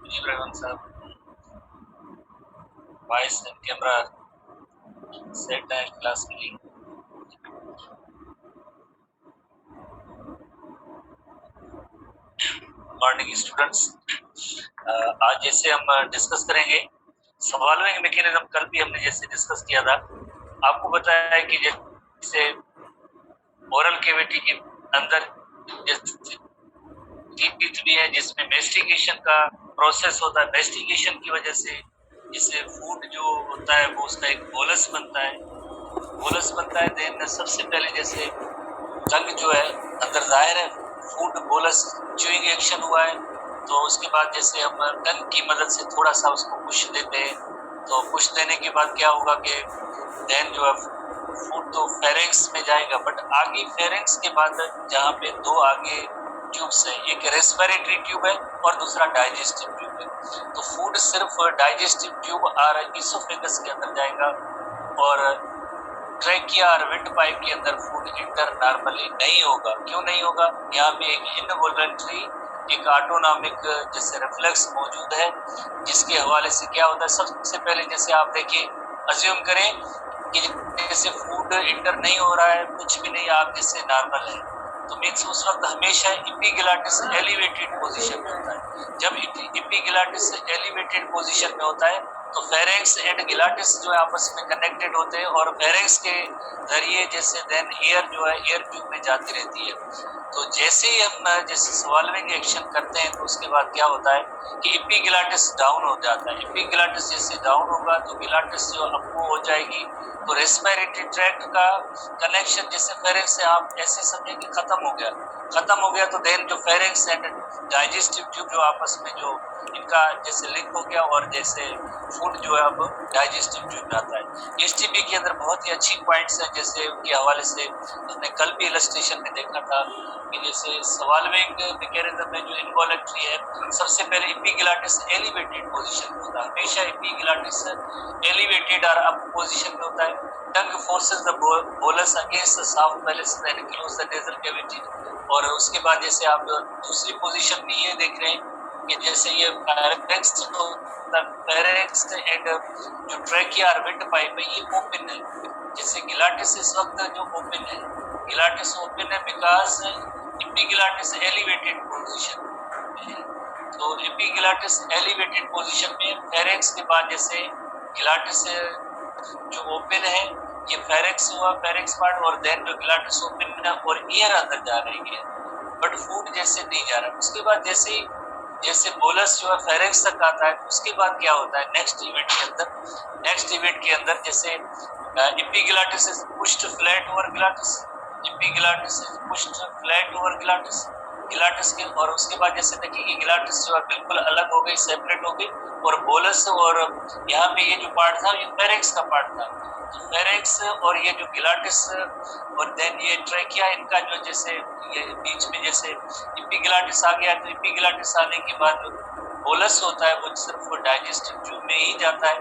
everyone, sir. Voice and camera set and class के लिए morning students. आज जैसे हम डिस्कस करेंगे सॉल्विंग मैकेनिज्म। कल भी हमने जैसे डिस्कस किया था, आपको बताया है कि जैसे ओरल कैविटी के अंदर जैसे टीथ भी है जिसमें मेस्टिकेशन का प्रोसेस होता है। मेस्टिकेशन की वजह से जिससे फूड जो होता है वो उसका एक बोलस बनता है। देन सबसे पहले जैसे टंग जो है अंदर जाहिर है फूड बोलस च्यूइंग एक्शन हुआ है, तो उसके बाद जैसे हम टंग की मदद से थोड़ा सा उसको पुश देते हैं, तो पुश देने के बाद क्या होगा कि देन जो है फूड तो फेरेंक्स में जाएगा। बट आगे फेरेंक्स के बाद जहाँ पे दो आगे ट्यूब्स है, एक रेस्पिरेटरी ट्यूब है और दूसरा डाइजेस्टिव ट्यूब है। तो फूड सिर्फ डाइजेस्टिव ट्यूब और इसोफेगस के अंदर जाएगा और ट्रैकिया और विंड पाइप के अंदर फूड इंटर नॉर्मली नहीं होगा। क्यों नहीं होगा? यहाँ पे एक इनवॉलंटरी एक ऑटोनॉमिक जैसे रिफ्लेक्स मौजूद है, जिसके हवाले से क्या होता है। सबसे पहले जैसे आप देखिए, अज्यूम करें कि जैसे फूड इंटर नहीं हो रहा है, कुछ भी नहीं, आप जैसे नॉर्मल है, तो मीन्स उस वक्त हमेशा इपिग्लाटिस एलिवेटेड पोजीशन में होता है। जब इपिग्लाटिस एलिवेटेड पोजीशन में होता है तो फेरेंक्स एंड गिलाटिस जो है आपस में कनेक्टेड होते हैं और फेरेंक्स के जरिए जैसे देन एयर जो है एयर ट्यूब में जाती रहती है। तो जैसे ही हम जैसे स्वाल्विंग एक्शन करते हैं तो उसके बाद क्या होता है कि इपिग्लाटिस डाउन हो जाता है। इपिग्लाटिस जैसे डाउन होगा तो गिलाटिस जो अप हो जाएगी, तो रेस्पिरेटरी ट्रैक्ट का कनेक्शन जैसे फेरेंक्स से आप ऐसे समझें कि खत्म हो गया तो देन जो फेरेंक्स एंड डाइजेस्टिव ट्यूब जो आपस में जो इनका जैसे लिंक हो गया और जैसे फूड जो है अब डाइजेस्टिव ट्यूब में आता है। एसटीपी के अंदर बहुत ही अच्छी पॉइंट्स हैं, जैसे उनके हवाले से हमने कल भी इलस्ट्रेशन में देखा था कि जैसे स्वाल्विंग मैकेनिज्म में जो इनवॉलंटरी है, सबसे पहले इपिग्लाटिस एलिवेटेड पोजीशन में होता है। हमेशा इपिग्लाटिस एलिवेटेड और अप पोजीशन में होता है। Tongue forces the bolus against the soft palate and close the nasal cavity. और उसके बाद जैसे आप दूसरी पोजीशन में ये देख रहे हैं कि जैसे ये फेरेंक्स एंड जो ट्रैकिया और विंड पाइप है ये ओपन है। जैसे गिलाटिस इस वक्त जो ओपन है, गिलाटिस ओपन है बिकॉज इपिग्लाटिस एलिवेटेड पोजीशन है। तो इपिग्लाटिस एलिवेटेड पोजीशन में फेरेंक्स के बाद जैसे गिलाटिस जो ओपन है ये फेरेंक्स हुआ, फेरेंक्स पार्ट, और देन जो गिलाटिस ओपन है और एयर अंदर जा रही है बट फूड जैसे नहीं जा रहा। उसके बाद जैसे बोलस जो है फेरेंक्स तक आता है, उसके बाद क्या होता है नेक्स्ट इवेंट के अंदर जैसे epiglottis is pushed flat over glottis, epiglottis is pushed flat over glottis के, और उसके बाद जैसे देखिए कि गिलाटिस जो है बिल्कुल अलग हो गई, सेपरेट हो गई, और बोलस और यहाँ पे ये जो पार्ट था ये फेरेंक्स का पार्ट था। तो फेरेंक्स और ये जो गिलाटिस और देन ये ट्रैकिया, इनका जो जैसे ये बीच में जैसे इपिग्लाटिस आ गया, तो इपिग्लाटिस आने के बाद जो बोलस होता है वो सिर्फ डाइजेस्टिव ट्यूब में ही जाता है,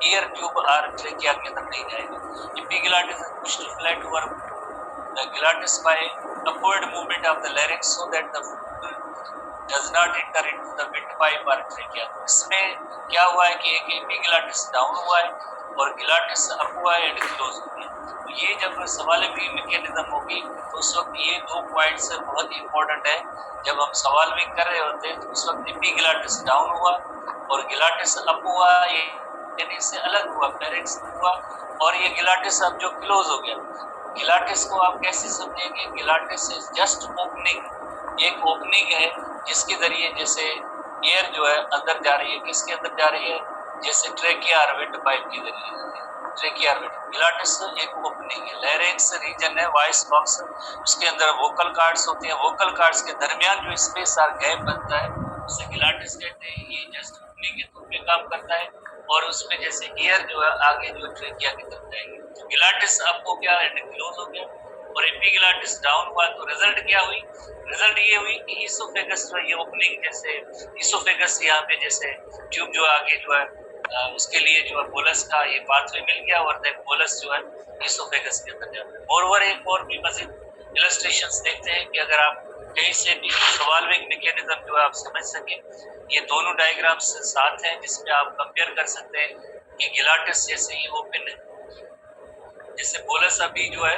एयर ट्यूब और ट्रैकिया के अंदर नहीं जाएगा। Epiglottis pushed flat over the glottis by upward movement of the larynx so that the food does not enter into the windpipe or trachea। तो इसमें क्या हुआ है कि एक epiglottis डाउन हुआ है और glottis अप हुआ है एंड क्लोज हो गया। तो ये जब स्वाल्विंग मैकेनिज्म होगी तो उस वक्त ये दो पॉइंट्स बहुत ही इंपॉर्टेंट है। जब हम स्वाल्विंग कर रहे होते हैं तो उस वक्त epiglottis डाउन हुआ और glottis अप हुआ, ये यानी इससे अलग हुआ, फेरेंक्स हुआ, और ये गिलाटिस अब जो क्लोज हो गया। गिलाटिस को आप कैसे समझेंगे? गिलाटिस इज जस्ट ओपनिंग, एक ओपनिंग है जिसके जरिए जैसे एयर जो है अंदर जा रही है। किसके अंदर जा रही है? जैसे ट्रैकिया और विंड पाइप के जरिए ट्रैकिया और विंड। गिलाटिस एक ओपनिंग है, लैरिंक्स रीजन है, वॉइस बॉक्स, उसके अंदर वोकल कार्ड्स होते हैं, वोकल कार्ड्स के दरमियान जो स्पेस और गैप बनता है उसे गिलाटिस कहते हैं। ये जस्ट ओपनिंग के तौर पे काम करता है और उसमें जैसे एयर जो है आगे जो ट्रैकिया की तरफ जाएगी। तो गिलाटिस अप हो गया एंड क्लोज हो गया और एपिग्लाटिस डाउन हुआ, तो रिजल्ट क्या हुई? रिजल्ट ये हुई कि इसोफेगस जो है ये ओपनिंग, जैसे इसोफेगस यहाँ पे जैसे ट्यूब जो आगे जो है उसके लिए जो है बोलस का ये पाथवे मिल गया और देन बोलस जो है इसोफेगस के अंदर जाता है। मोरओवर एक और भी मजीद इलस्ट्रेशंस देखते हैं कि अगर आप कहीं से भी सॉल्विंग मैकेनिज्म जो है आप समझ सके। ये दोनों डायग्राम्स साथ हैं जिसमें आप कंपेयर कर सकते हैं कि गिलाटिस जैसे ही ओपन है, जैसे बोलस अभी जो है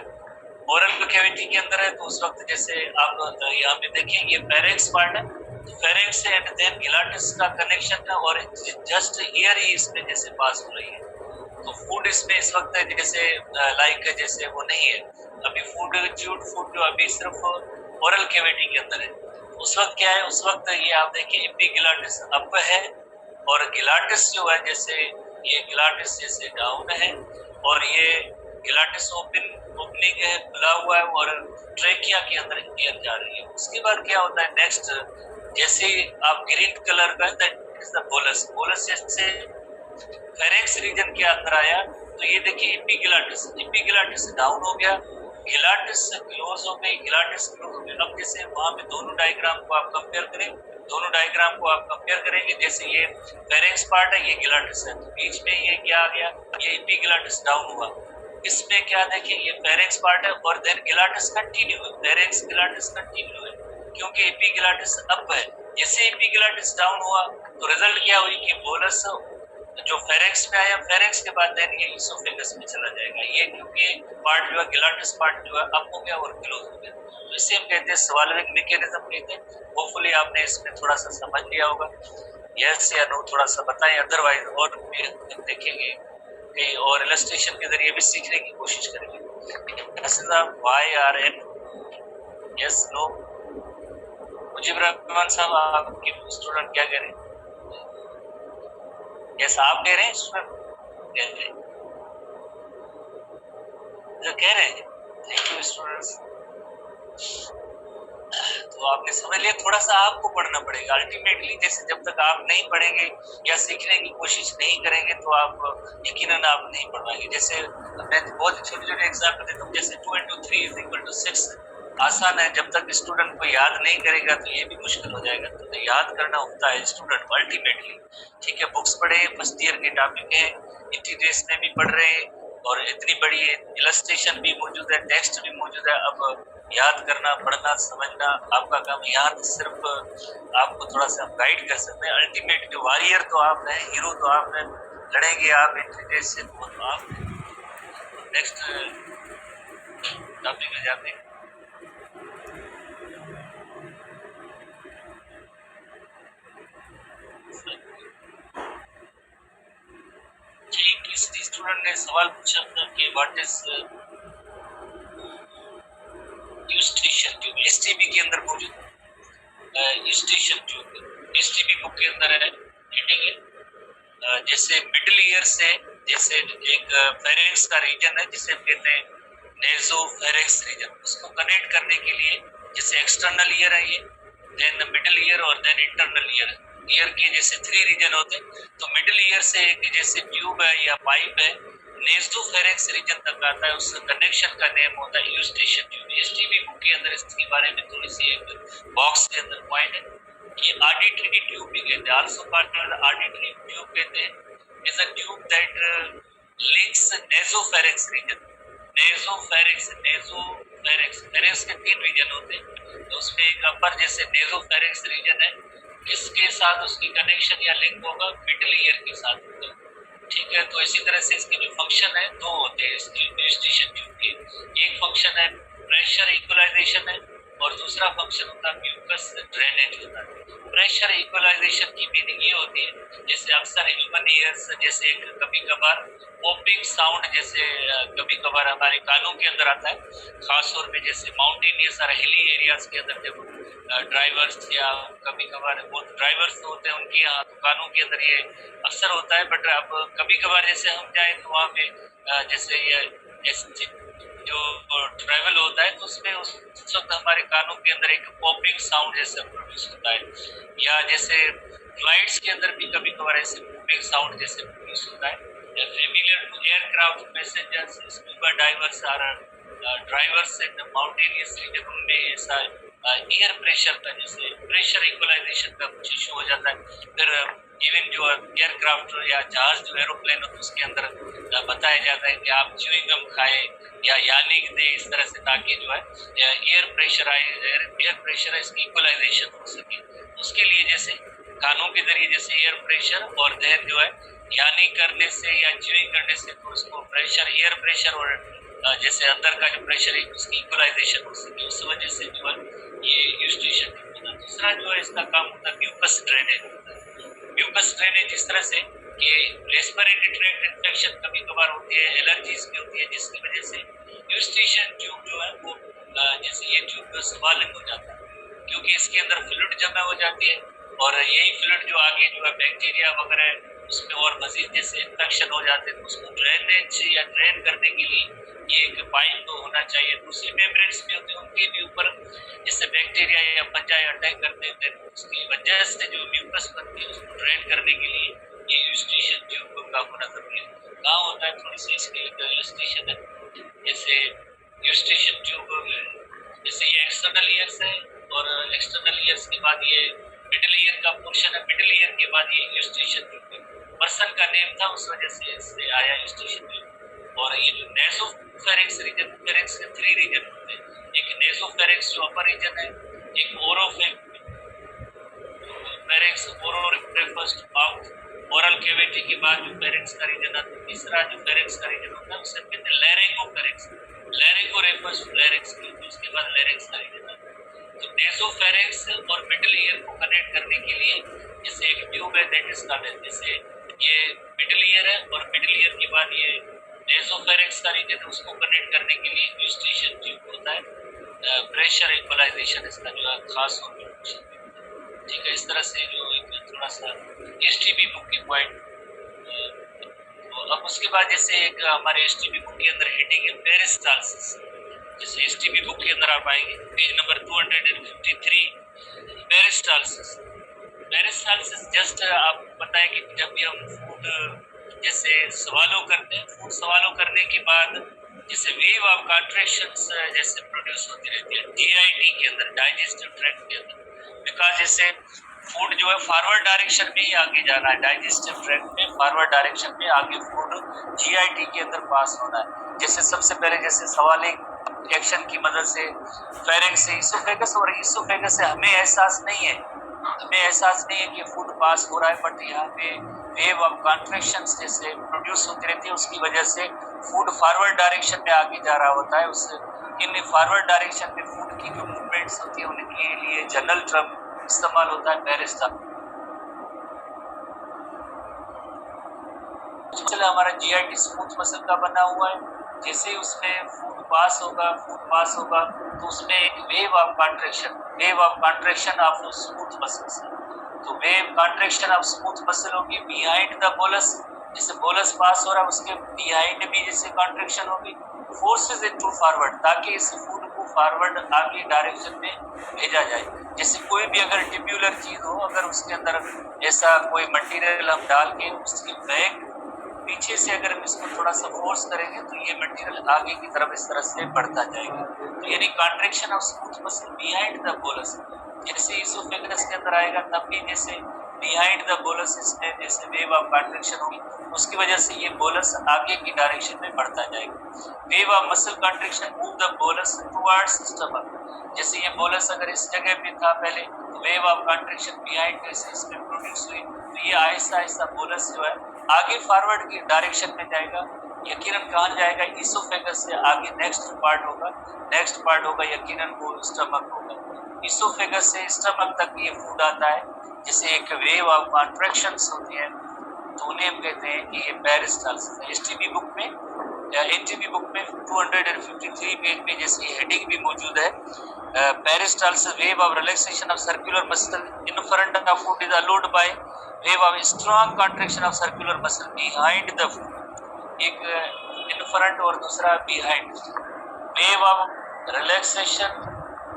ओरल कैविटी के अंदर है, तो उस वक्त जैसे आप यहाँ पे देखेंगे फेरेंक्स पार्ट है, तो फेरेंक्स एंड देन गिलाटिस का कनेक्शन है और जस्ट ईयर ही इसमें जैसे पास हो रही है। तो फूड इसमें इस वक्त है जैसे लाइक जैसे वो नहीं है अभी फूड च्यूड फूड जो अभी सिर्फ ओरल कैविटी के अंदर है। उस वक्त क्या है, उस वक्त ये आप देखिए एपिग्लाटिस अप है और गिलाटिस जो है जैसे ये गिलाटिस जैसे डाउन है और ये गिलाटिस ओपनिंग है, खुला हुआ है और ट्रेकिया के अंदर एयर जा रही है। उसके बाद क्या होता है नेक्स्ट, जैसे आप ग्रीन कलर का that is the bolus, bolus जैसे फेरेंक्स रीजन के अंदर आया तो ये देखिए एपिग्लाटिस, एपिग्लाटिस डाउन हो गया, गिलाटिस क्लोज हो गई, गिलाटिस क्लोज हो गई। अब जैसे वहां पे दोनों डायग्राम को आप कंपेयर करें, दोनों डायग्राम को आप कंपेयर करेंगे, जैसे ये फेरेंक्स पार्ट है, ये गिलाटिस है, तो बीच में ये क्या आ गया, ये एपिग्लाटिस डाउन हुआ। इसमें क्या देखिए ये फेरेंक्स पार्ट है और देन गिलाटिस कंटिन्यू है, फेरेंक्स गिलाटिस कंटिन्यू है क्योंकि एपिग्लाटिस अप है। जैसे एपिग्लाटिस डाउन हुआ तो रिजल्ट क्या हुई कि बोलस जो फेरेंक्स में आया, फेरेंक्स के बाद देन ये इसोफेगस में चला जाएगा, ये क्योंकि पार्ट जो है गिलाटिस पार्ट जो है अप हो गया और क्लोज हो गया, तो इसे हम कहते हैं स्वॉल्विंग मैकेनिज्म कहते हैं। होपफुली आपने इसमें थोड़ा सा समझ लिया होगा, यस या नो थोड़ा सा बताएं, अदरवाइज और देखेंगे कहीं और इलस्ट्रेशन के जरिए भी सीखने की कोशिश करेंगे। Y R N, yes no, Mujib Rahman Sahab आपके स्टूडेंट क्या कह रहे हैं? यस आप कह रहे हैं, स्टूडेंट कह रहे हैं, जो कह रहे हैं थैंक यू स्टूडेंट्स। तो आपने समझ लिया, थोड़ा सा आपको पढ़ना पड़ेगा अल्टीमेटली, जैसे जब तक आप नहीं पढ़ेंगे या सीखने की कोशिश नहीं करेंगे तो आप यकीनन आप नहीं पढ़ पाएंगे। जैसे मैं बहुत छोटे छोटे एग्जाम्पल देता हूँ, जैसे 2 × 3 = 6 आसान है, जब तक स्टूडेंट को याद नहीं करेगा तो ये भी मुश्किल हो जाएगा, तो याद करना होता है स्टूडेंट को अल्टीमेटली। ठीक है, बुक्स पढ़े, फर्स्ट ईयर के टॉपिक है, इंटीग्रेस में भी पढ़ रहे हैं और इतनी बड़ी इलस्ट्रेशन भी मौजूद है, टेक्स्ट भी मौजूद है। अब याद करना, पढ़ना, समझना आपका काम, याद सिर्फ आपको थोड़ा सा गाइड कर सकते हैं। अल्टीमेट वॉरियर तो आप हैं, हीरो तो आप हैं, लड़ेंगे आप इंटीग्रेस से, तो आप नेक्स्ट टॉपिक में जाते हैं। किसी स्टूडेंट ने सवाल पूछा था कि what is Eustachian tube, STB के अंदर मौजूद है। यूस्टेशन ट्यूब एसटीबी बुक के अंदर है, ठीक है। जैसे मिडिल ईयर से, जैसे एक फेरेंक्स का रीजन है जिसे कहते हैं नेसोफेरेंक्स रीजन, उसको कनेक्ट करने के लिए जैसे एक्सटर्नल ईयर है ये, देन मिडिल ईयर और देन इंटरनल ईयर। ईयर के जैसे 3 रीजन होते हैं, तो मिडिल ईयर से एक जैसे ट्यूब है या पाइप है नेसोफेरेंक्स रीजन तक आता है, उस कनेक्शन का नेम होता है यूस्टेशन ट्यूब। एसटीबी बुक के अंदर इसके बारे में थोड़ी सी एक बॉक्स के अंदर पॉइंट है कि ऑडिटरी ट्यूब भी कहते हैं, आल्सो कॉल्ड ऑडिटरी ट्यूब कहते हैं, is a tube that links nasopharynx region, pharynx के 3 रीजन होते हैं, तो उसमें एक अपर जैसे नेसोफेरेंक्स रीजन है, किसके साथ उसकी कनेक्शन या लिंक होगा, मिडिल ईयर के साथ होगा। ठीक है, तो इसी तरह से इसके जो फंक्शन है 2 होते हैं इसकी यूस्टेशन ट्यूब के, एक फंक्शन है प्रेशर इक्वलाइजेशन है और दूसरा फंक्शन होता है म्यूकस ड्रेनेज होता है। प्रेशर इक्वलाइजेशन की मीनिंग ये होती है जैसे अक्सर ह्यूमन ईयर्स जैसे एक कभी कभार पॉपिंग साउंड जैसे कभी कभार हमारे कानों के अंदर आता है, खास तौर पे जैसे माउंटेनियस और हिली एरियाज के अंदर जब ड्राइवर्स या कभी कभार बहुत ड्राइवर्स होते हैं उनके यहाँ कानों के अंदर ये अक्सर होता है। बट अब कभी कभार जैसे हम जाए तो वहाँ पे जैसे ये जो ट्रैवल होता है तो उसमें उस वक्त हमारे कानों के अंदर एक पॉपिंग साउंड जैसा प्रोड्यूस होता है, या जैसे फ्लाइट्स के अंदर भी कभी कभार ऐसे पॉपिंग साउंड जैसे प्रोड्यूस होता है। Familiar to aircraft passengers, scuba divers और ड्राइवर्स इन माउंटेनियस रीजन, उनमें ऐसा एयर प्रेशर का जैसे प्रेशर इक्वलाइजेशन का कुछ इशू हो जाता है। फिर इवन जो एयरक्राफ्ट या जहाज जो एरोप्लेन होता है उसके अंदर बताया जाता है कि आप च्युइंगम खाए या यानिक दे इस तरह से, ताकि जो है एयर प्रेशर आए, एयर प्रेशर इसकी इक्वलाइजेशन हो सके। उसके लिए जैसे कानों के जरिए जैसे एयर प्रेशर और देन जो है यानी करने से या च्युइंग करने से तो उसको प्रेशर, एयर प्रेशर और जैसे अंदर का जो प्रेशर है उसकी इक्वलाइजेशन हो सके, उस वजह से जो है ये यूस्टेशन होता है। दूसरा जो है इसका काम होता है म्यूकस ड्रेनेज होता है। म्यूकस ड्रेनेज इस तरह से कि रेस्पिरेटरी ट्रैक्ट इन्फेक्शन कभी कभार होती है, एलर्जीज भी होती है, जिसकी वजह से यूस्टेशन ट्यूब जो है वो जैसे ये ट्यूब स्वालन हो जाता है, क्योंकि इसके अंदर फ्लूइड जमा हो जाती है और यही फ्लूइड जो आगे जो है बैक्टीरिया वगैरह उसमें और मजीद जैसे इन्फेक्शन हो जाते हैं, तो उसको ड्रेनेज या ड्रेन करने के लिए ये एक पाइप होना चाहिए। दूसरी मेम्ब्रेन्स भी होती है, उनके भी ऊपर जैसे बैक्टीरिया या फंजा अटैक करते हैं, उसकी वजह से जो म्यूकस बनती है उसको ड्रेन करने के लिए ये यूस्टेशन ट्यूब का होना जरूरी है। कहाँ होता है, थोड़ी सी इसकी इलस्ट्रेशन है। जैसे यूस्टेशन ट्यूब जैसे ये एक्सटर्नल ईयर्स है और एक्सटर्नल ईयर्स के बाद ये मिडिल ईयर का पोर्शन है, मिडिल ईयर के बाद ये यूस्टेशन ट्यूब पर्सन का नेम था, उस वजह से इससे आया यूस्टेशन ट्यूब। और ये जो नेसोफेरिंक्स रीजन, फेरिंक्स के 3 रीजन होते हैं, एक नेसोफेरिंक्स जो अपर रीजन है, एक oropharynx, oro refers to mouth, oral cavity के बाद जो फेरिंक्स का रीजन आता है, तीसरा जो फेरिंक्स का रीजन होता है उसे कहते हैं लैरिंगोफेरिंक्स, लैरिंगो रेफर्स टू लैरिंक्स, उसके बाद लैरिंक्स का रीजन आता है। तो नेसोफेरिंक्स और मिडिल ईयर को कनेक्ट करने के लिए जैसे एक ट्यूब है दैट इज कॉल्ड, जैसे ये मिडिल ईयर है और मिडिल ईयर के बाद ये नेसोफेरिंक्स का रीजन है, उसको कनेक्ट करने के लिए यूस्टेशन ट्यूब होता है। प्रेशर इक्वलाइजेशन इसका जो है खास होता है। ठीक है, इस तरह से जो एक थोड़ा सा एसटीपी बुक की पॉइंट। तो अब उसके बाद जैसे एक हमारे एसटीपी बुक के अंदर हेडिंग है पेरिस्टाल्सिस। जैसे एसटीपी बुक के अंदर आप आएंगे page number 253, peristalsis. Peristalsis just आपको पता है कि जब भी हम फूड जैसे सवालों करते हैं, फूड सवालों करने के बाद जैसे वेव ऑफ कॉन्ट्रैक्शंस जैसे प्रोड्यूस होती रहती है जीआईटी के अंदर, डाइजेस्टिव ट्रैक्ट के अंदर, बिकॉज जैसे फूड जो है फॉरवर्ड डायरेक्शन में ही आगे जाना है, डाइजेस्टिव ट्रैक्ट में फॉरवर्ड डायरेक्शन में आगे फूड जीआईटी के अंदर पास होना है। जैसे सबसे पहले जैसे सवालिंग एक्शन की मदद से फेरिंक्स से इसोफेगस, और इसोफेगस से हमें एहसास नहीं है कि फूड पास हो रहा है, बट यहाँ पे वेव ऑफ कॉन्ट्रैक्शंस जैसे प्रोड्यूस होती रहती है, उसकी वजह से फूड फॉरवर्ड डायरेक्शन में आगे जा रहा होता है। उस इन फॉरवर्ड डायरेक्शन में फूड की जो मूवमेंट्स होती है उनके लिए जनरल टर्म इस्तेमाल होता है पेरिस्टाल्सिस। चलो हमारा जीआईटी स्मूथ मसल का बना हुआ है, जैसे उसमें फूड पास होगा तो उसमें एक wave of contraction of smooth muscles, तो wave contraction of smooth muscle होगी बिहाइंड द बोलस। जैसे बोलस पास हो रहा है उसके बिहाइंड भी जैसे कॉन्ट्रैक्शन होगी, फोर्सेस इट टू फॉरवर्ड, ताकि इस फूड को फॉरवर्ड आगे डायरेक्शन में भेजा जाए। जैसे कोई भी अगर ट्यूब्यूलर चीज हो, अगर उसके अंदर ऐसा कोई मटेरियल हम डाल के उसकी बैक पीछे से अगर हम इसको थोड़ा सा फोर्स करेंगे तो ये मटेरियल आगे की तरफ इस तरह से बढ़ता जाएगा। तो यानी contraction of smooth muscle behind the bolus, जैसे इसोफेगस के अंदर आएगा तब भी जैसे बिहाइंड द बोलस इसमें जैसे वेव ऑफ कॉन्ट्रैक्शन होगी, उसकी वजह से ये बोलस आगे की डायरेक्शन में बढ़ता जाएगा। Wave of muscle contraction move the bolus towards stomach, जैसे ये बोलस अगर इस जगह पे था पहले तो वेव ऑफ कॉन्ट्रैक्शन बिहाइंड जैसे इसमें प्रोड्यूस हुई, तो ये आहिस्ता आहिस्ता बोलस जो है आगे फॉरवर्ड की डायरेक्शन में जाएगा। यकीनन कहाँ जाएगा, इसोफेगस से आगे नेक्स्ट पार्ट होगा यकीनन वो स्टमक होगा। इसोफेगस से स्टमक तक ये फूड आता है, जैसे एक वेव ऑफ कॉन्ट्रैक्शंस होती है, तो उन्हें हम कहते हैं कि ये पेरिस्टाल्सिस है। एसटीबी बुक में या एनटीबी बुक में 253 पेज में जैसे हेडिंग भी मौजूद है, peristalsis wave of relaxation of circular muscle in front of food is allowed by wave of strong contraction of circular muscle behind the food, एक इन फ्रंट और दूसरा behind. Wave of relaxation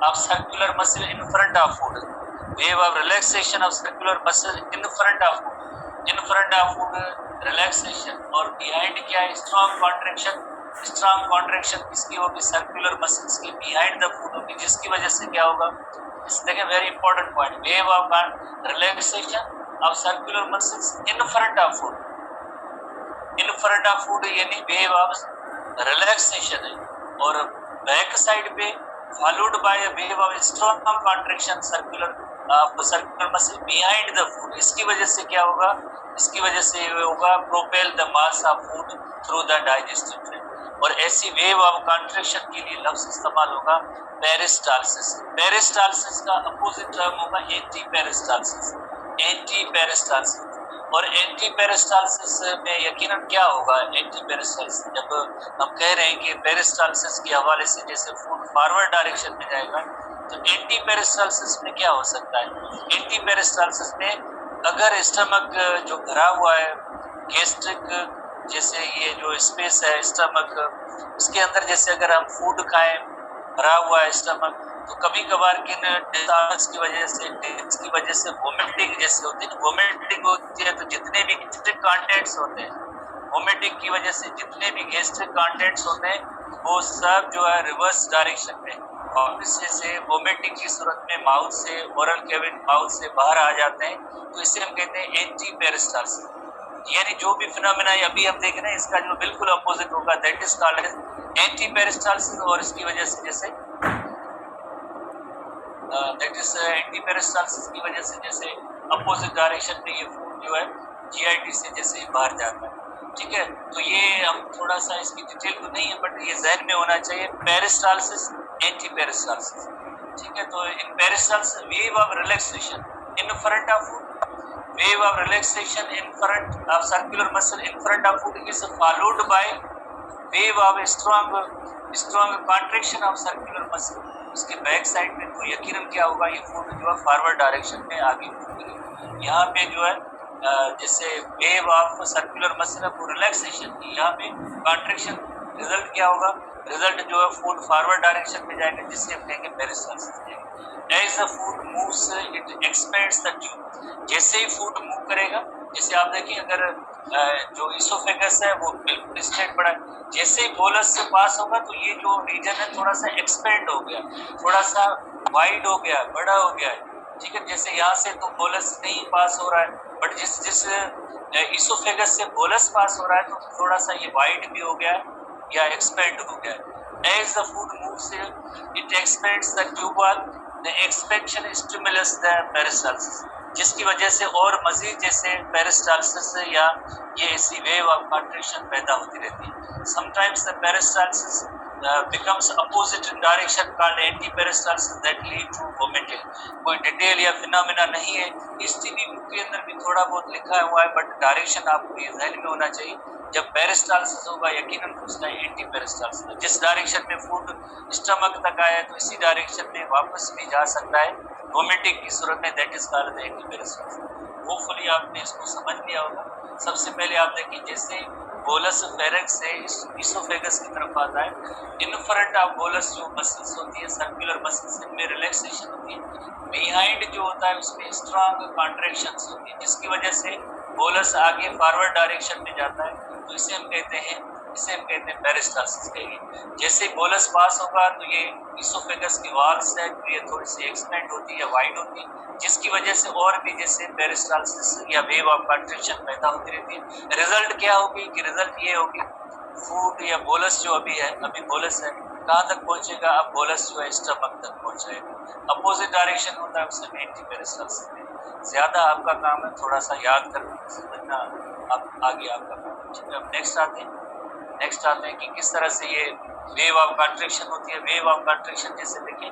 of circular muscle in front of food, wave of relaxation of circular muscle in front of food relaxation, और behind क्या है, strong contraction किसकी होगी, circular muscles की behind the food होगी, जिसकी वजह से क्या होगा, इस देखिए very important point, wave of relaxation of circular muscles in front of food. In front of food यानी वेव ऑफ रिलैक्सेशन है, और बैक साइड पे followed by wave of strong contraction circular muscle behind the food. इसकी वजह से क्या होगा, इसकी वजह से होगा propel the mass of food through the digestive tract. और ऐसी वेव ऑफ कॉन्ट्रैक्शन के लिए लफ्ज इस्तेमाल होगा पेरिस्टालसिस। पेरिस्टालसिस का अपोजिट टर्म होगा एंटी पेरिस्टालसिस। एंटी पेरिस्टालसिस और एंटी पेरिस्टालसिस में यकीनन क्या होगा, एंटी पेरिस्टालसिस जब हम कह रहे हैं कि पेरिस्टालसिस के हवाले से जैसे फूड फॉरवर्ड डायरेक्शन में जाएगा, तो एंटी पेरिस्टालसिस में क्या हो सकता है, एंटी पेरिस्टालसिस में अगर स्टमक जो भरा हुआ है गैस्ट्रिक, जैसे ये जो स्पेस है स्टमक, इसके अंदर जैसे अगर हम फूड खाएं भरा हुआ है स्टमक, तो कभी कभार किन डिसऑर्डर्स की वजह से वोमिटिंग जैसे होती है, वोमिटिंग होती है तो जितने भी गैस्ट्रिक कंटेंट्स होते हैं, वोमिटिंग की वजह से जितने भी गैस्ट्रिक कंटेंट्स होते हैं वो सब जो है रिवर्स डायरेक्शन में वापस से वोमिटिंग की सूरत में माउथ से, ओरल कैविटी माउथ से बाहर आ जाते हैं, तो इसे हम कहते हैं एंटी पेरिस्टालसिस। यानी जो भी फिनोमेना अभी हम देख रहे हैं इसका जो बिल्कुल अपोजिट होगा, that is called anti peristalsis. और इसकी वजह से जैसे दैट इज एंटी पेरिस्टालसिस की वजह से जैसे अपोजिट डायरेक्शन में ये फूड जो है जीआईटी से जैसे बाहर जाता है। ठीक है, तो ये हम थोड़ा सा इसकी डिटेल तो नहीं है बट ये जहन में होना चाहिए, पेरिस्टालसिस एंटी पेरिस्टालसिस। ठीक है, तो इन peristalsis wave of relaxation in front of food, wave of relaxation in front of circular muscle in front of food is followed by wave of strong contraction of circular muscle। उसके back side में तो यकीनन क्या होगा, ये food जो है forward direction में आगे बढ़ेगी। यहाँ पे जो है जैसे वेव ऑफ सर्कुलर मसल को रिलैक्सेशन की, यहाँ पे कॉन्ट्रैक्शन, रिजल्ट क्या होगा, रिजल्ट जो है फूड फॉरवर्ड डायरेक्शन में जाएगा जिससे हम कहेंगे peristalsis. As the food moves, it expands the tube। जैसे ही फूड मूव करेगा, जैसे आप देखिए अगर जो इसोफेगस है वो बिल्कुल स्ट्रेट पड़ा है, जैसे ही बोलस से पास होगा तो ये जो रीजन है थोड़ा सा एक्सपेंड हो गया, थोड़ा सा वाइड हो गया, बड़ा हो गया है। ठीक है, जैसे यहाँ से तो बोलस नहीं पास हो रहा है, बट जिस इसोफेगस से बोलस पास हो रहा है तो थोड़ा सा ये वाइड भी हो गया या एक्सपेंड हो गया। As the food moves, it expands the tube wall, the expansion stimulus the peristalsis, जिसकी वजह से और मजीद जैसे पेरिस्टालसिस या ये ऐसी वेव ऑफ कॉन्ट्रैक्शन पैदा होती रहती है। Sometimes the peristalsis becomes opposite in direction called anti peristalsis that lead to vomiting। कोई डिटेल या फिनोमेना नहीं है, इस टीवी बुक के अंदर भी थोड़ा बहुत लिखा हुआ है बट डायरेक्शन आपको ये ध्यान में होना चाहिए, जब पेरिस्टालसिस होगा यकीनन उसका एंटी पेरिस्टालसिस, जिस डायरेक्शन में फूड स्टमक तक आया तो इसी डायरेक्शन में वापस भी जा सकता है वोमिटिंग की सूरत में, that is called anti peristalsis. Hopefully आपने इसको समझ लिया होगा। सबसे पहले आप देखिए जैसे बोलस फेरेक्स से इसोफेगस की तरफ आता है, इन फ्रंट ऑफ बोलस जो मसल्स होती है सर्कुलर मसल्स, इनमें रिलैक्सेशन होती है, बिहाइंड जो होता है उसमें स्ट्रांग कॉन्ट्रैक्शंस होती है जिसकी वजह से बोलस आगे फॉरवर्ड डायरेक्शन में जाता है, तो इसे हम कहते हैं पेरिस्टालसिस कहेंगे। जैसे बोलस पास होगा तो ये इसोफेगस की वॉल्स है तो ये थोड़ी सी एक्सपेंड होती है, वाइड होती है, जिसकी वजह से और भी जैसे पेरिस्टालसिस या वेव ऑफ कॉन्ट्रैक्शन पैदा होती रहती है। रिजल्ट क्या होगी कि रिजल्ट ये होगी फूड या बोलस जो अभी बोलस है कहाँ तक पहुंचेगा, अब बोलस जो है स्टमक तक पहुंचेगा, अपोजिट डायरेक्शन होता है उससे एंटी पेरिस्टालसिस। ज्यादा आपका काम है थोड़ा सा याद करना समझना, अब आगे आपका काम। ठीक है, अब नेक्स्ट आते हैं कि किस तरह से ये वेव ऑफ कॉन्ट्रैक्शन होती है। वेव ऑफ कॉन्ट्रैक्शन जैसे देखिए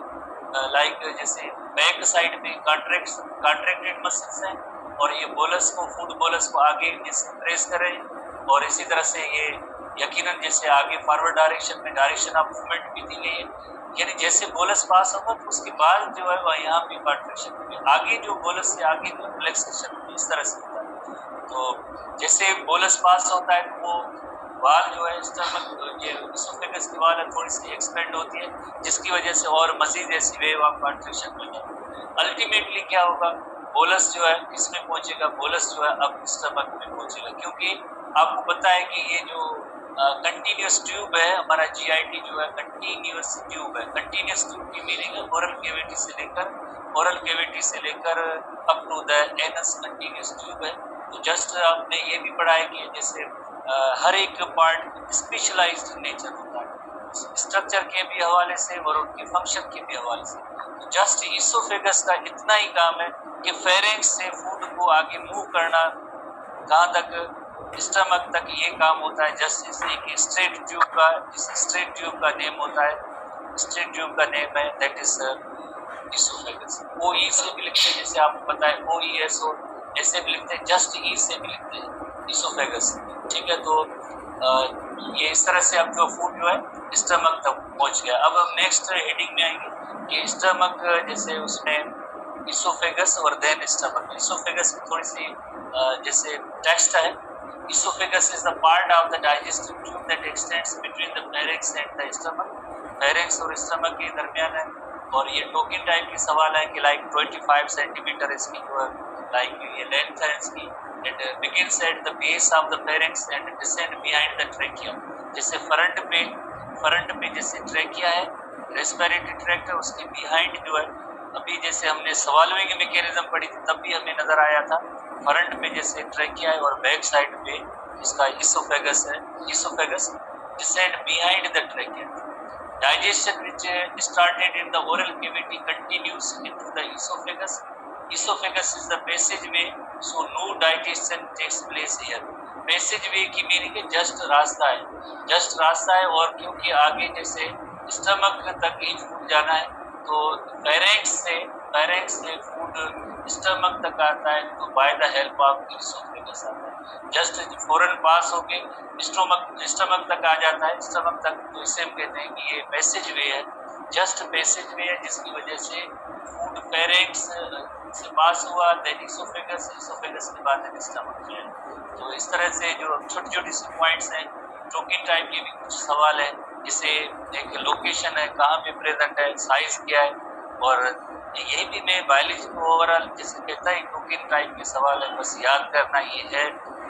लाइक जैसे बैक साइड में कॉन्ट्रैक्टेड मसल्स हैं और ये बोलस को फूड बोलस को आगे जैसे प्रेस कर रहे हैं, और इसी तरह से ये यकीनन जैसे आगे फॉरवर्ड डायरेक्शन में डायरेक्शन ऑफ मूवमेंट भी दी गई है, यानी जैसे बोलस पास होगा तो उसके बाद जो है वह यहाँ पे कॉन्ट्रैक्शन होगी, आगे जो बोलस से आगे जो रिलैक्सेशन होगी, इस तरह से होता है। तो जैसे बोलस पास होता है तो वो वाल जो है स्टमक ये इसोफेगस की वाल है थोड़ी सी एक्सपेंड होती है जिसकी वजह से और मजीद ऐसी वेव ऑफ कॉन्ट्रैक्शन मिल जाती है। अल्टीमेटली क्या होगा, बोलस जो है किसमें पहुंचेगा, बोलस जो है अब स्टमक में पहुंचेगा, क्योंकि आपको पता है कि ये जो कंटिन्यूस ट्यूब है हमारा जीआईटी जो है कंटिन्यूस ट्यूब है। कंटिन्यूस ट्यूब की मीनिंग है ओरल कैविटी से लेकर ओरल कैविटी से लेकर up to the anus continuous tube है। तो जस्ट आपने ये भी पढ़ा है कि जैसे हर एक पार्ट स्पेशलाइज्ड नेचर होता है, स्ट्रक्चर के भी हवाले से और उनके फंक्शन के भी हवाले से। तो जस्ट इसोफेगस का इतना ही काम है कि फेरेंक्स से फूड को आगे मूव करना, कहाँ तक, स्टमक तक ये काम होता है। जस्ट इसलिए कि स्ट्रेट ट्यूब का, इस स्ट्रेट ट्यूब का नेम होता है, स्ट्रेट ट्यूब का नेम है दैट इज इसोफेगस। ओ ई से भी लिखते हैं, जैसे आपको पता है ओ ई एस ओ, ऐसे भी लिखते हैं, जस्ट ई से भी लिखते हैं इसोफेगस। ठीक है, तो ये इस तरह से अब जो फूड जो है स्टमक तक पहुंच गया। अब हम नेक्स्ट हेडिंग में आएंगे कि स्टमक, जैसे उसमें इसोफेगस और देन स्टमक। इसोफेगस की थोड़ी सी जैसे टेक्स्ट है। Esophagus is the part of the digestive tube that extends between the pharynx and the stomach. Pharynx और stomach के दरमियान है। और ये टोकिन टाइप की सवाल है कि लाइक 25 सेंटीमीटर इसकी जो है लाइक ये लेंथ है इसकी। It begins at the base of the pharynx and descend behind the trachea. जैसे फ्रंट पे जैसे ट्रेकिया है, रेस्पिरेटरी ट्रैक्ट है, उसके बिहाइंड जो है, अभी जैसे हमने सवालवे की मैकेनिज्म पढ़ी थी तब भी हमें नजर आया था, फ्रंट पे जैसे ट्रेकिया है और बैक साइड पे इसका इसोफेगस है। Oesophagus descend behind the trachea. Digestion which started in the oral cavity continues into the oesophagus. Oesophagus is the passage way, so no digestion takes place here. Passage way की meaning है just रास्ता है, just रास्ता है। और क्योंकि आगे जैसे स्टमक तक ही फूड जाना है, तो पैरेंक्स से फूड स्टमक तक आता है, तो by the help of oesophagus आता है। जस्ट फौरन पास होके स्टमक तक आ जाता है, स्टमक तक। तो इसे हम कहते हैं कि ये पैसेज वे है, जस्ट पैसेज वे है, जिसकी वजह से फूड पैरेंक्स से पास हुआ, देन इसोफेगस के बाद स्टमक में है। तो इस तरह से जो छोटी छोटी सी पॉइंट्स हैं, टोकिन टाइप के भी कुछ सवाल है, जैसे एक लोकेशन है, कहाँ पे प्रेजेंट है, साइज क्या है। और यही भी मैं बायोलॉजी को ओवरऑल जैसे कहता है टोकिन टाइप के सवाल है, बस याद करना ये है,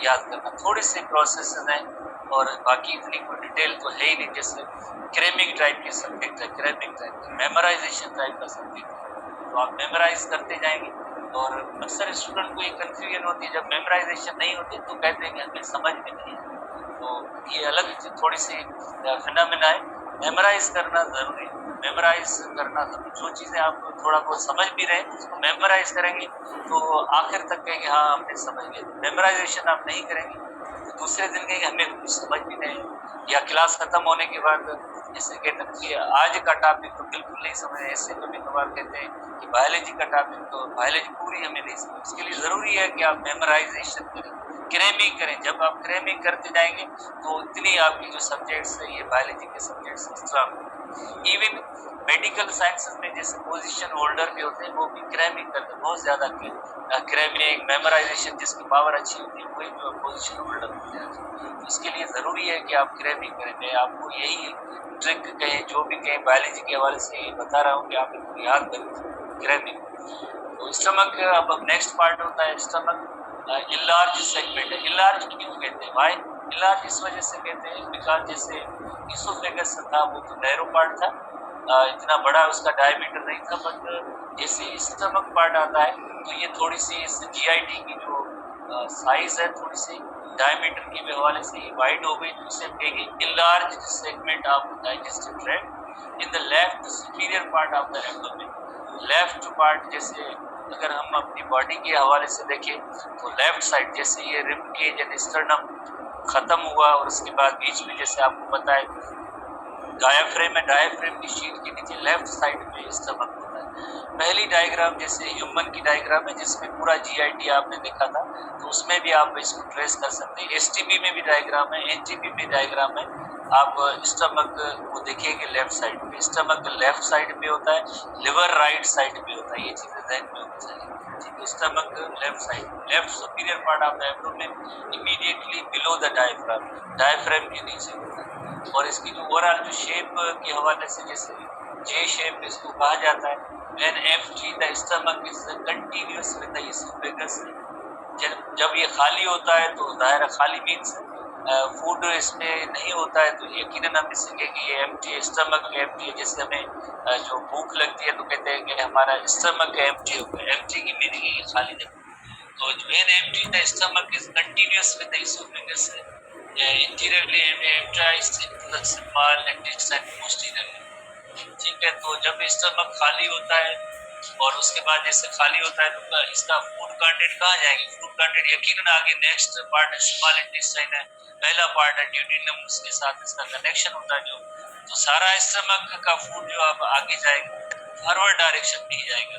याद करना। थोड़े से प्रोसेस हैं और बाकी इतनी कोई डिटेल तो है ही नहीं। जैसे क्रेमिक टाइप के सब्जेक्ट है, क्रेमिक टाइप मेमोराइजेशन टाइप का सब्जेक्ट है, तो आप मेमोराइज करते जाएंगे। और अक्सर स्टूडेंट को एक कन्फ्यूजन होती है, जब मेमोराइजेशन नहीं होती तो कहते हैं कि हमें समझ में नहीं है। तो ये अलग थोड़ी सी फिनोमेना है। मेमोराइज करना जरूरी है, मेमोराइज करना जरूरी। जो चीज़ें आप थोड़ा बहुत समझ भी रहे हैं उसको मेमोराइज करेंगे तो आखिर तक कहेंगे हाँ हमने समझ लिया। मेमोराइजेशन आप नहीं करेंगे तो दूसरे दिन कहेंगे हमें कुछ समझ भी नहीं, या क्लास खत्म होने के बाद जैसे कहते हैं कि आज का टॉपिक तो बिल्कुल नहीं समझे। ऐसे कभी कभार कहते हैं कि बायोलॉजी का टॉपिक तो बायोलॉजी पूरी हमें नहीं समझ। इसके लिए ज़रूरी है कि आप मेमोराइजेशन करें, क्रेमिंग करें। जब आप क्रेमिंग करते जाएंगे तो उतनी आपकी जो सब्जेक्ट्स है ये बायोलॉजी के subjects strong. Even medical sciences में जैसे पोजीशन होल्डर भी होते हैं वो भी क्रेमिंग करते हैं, बहुत ज़्यादा क्रेमिंग मेमोराइजेशन जिसकी पावर अच्छी होती है वही जो पोजीशन होल्डर होते हैं। इसके लिए ज़रूरी है कि आप क्रेमिंग करें। मैं आपको यही ट्रिक कहें, जो भी कहें बायोलॉजी के हवाले से बता रहा हूँ कि आप इनको याद करें क्रेमिंग। तो स्टमक अब नेक्स्ट पार्ट होता है स्टमक इलार्ज सेगमेंट। इलार्ज क्यों कहते हैं भाई? इलार्ज इस वजह से कहते हैं बिकॉज जैसे इसोफेगस था वो तो नैरो पार्ट था, इतना बड़ा उसका डायमीटर नहीं था, बट जैसे स्टमक पार्ट आता है तो ये थोड़ी सी इस जीआईटी की जो साइज है थोड़ी सी डायमीटर के भी हवाले से वाइड हो गई, तो इसे कहेंगे enlarged segment of digestive tract in the left superior part of the abdomen. Left part जैसे अगर हम अपनी बॉडी के हवाले से देखें तो लेफ्ट साइड जैसे ये रिब केज एंड स्टर्नम खत्म हुआ और उसके बाद बीच में जैसे आपको पता है डायाफ्रेम है, डायाफ्रेम की शीट के नीचे लेफ्ट साइड में स्टमक होता है। पहली डायग्राम जैसे ह्यूमन की डायग्राम है जिसमें पूरा जीआईटी आपने देखा था, तो उसमें भी आप इसको ट्रेस कर सकते हैं। एसटीपी में भी डायग्राम है, एनजीपी में डायग्राम है। आप स्टमक को देखिएगा लेफ्ट साइड पे, स्टमक लेफ्ट साइड पे होता है, लिवर राइट साइड पे होता है। ये चीजें ध्यान में होनी चाहिए। ठीक है, stomach left side, left superior part of the abdomen immediately below the diaphragm, diaphragm के नीचे होता है। और इसकी जो ओवरऑल जो शेप के हवाले से जैसे जे शेप इसको कहा जाता है। When empty the stomach is continuous with the oesophagus. जब ये खाली होता है तो दायरा खाली मीन्स फूड इसमें नहीं होता है तो यकीनन हम इसे कि ये एम्प्टी स्टमक एम्प्टी है। जैसे हमें जो भूख लगती है तो कहते हैं कि हमारा स्टमक एम्प्टी हो गया। एम्प्टी की मीनिंग है खाली जगह। तो when empty the stomach is continuous with the esophagus interiorly empties into the small intestine posteriorly। ठीक है, तो जब स्टमक खाली होता है और उसके बाद जैसे खाली होता है तो इसका फूड कंटेंट कहाँ जाएगी? फूड कंटेंट यकीनन आगे नेक्स्ट पार्ट है स्मॉल इंटेस्टाइन है, पहला पार्ट है ड्यूडेनम, उसके साथ इसका कनेक्शन होता है जो, तो सारा स्टमक का फूड जो अब आगे जाएगा फॉरवर्ड डायरेक्शन में ही जाएगा,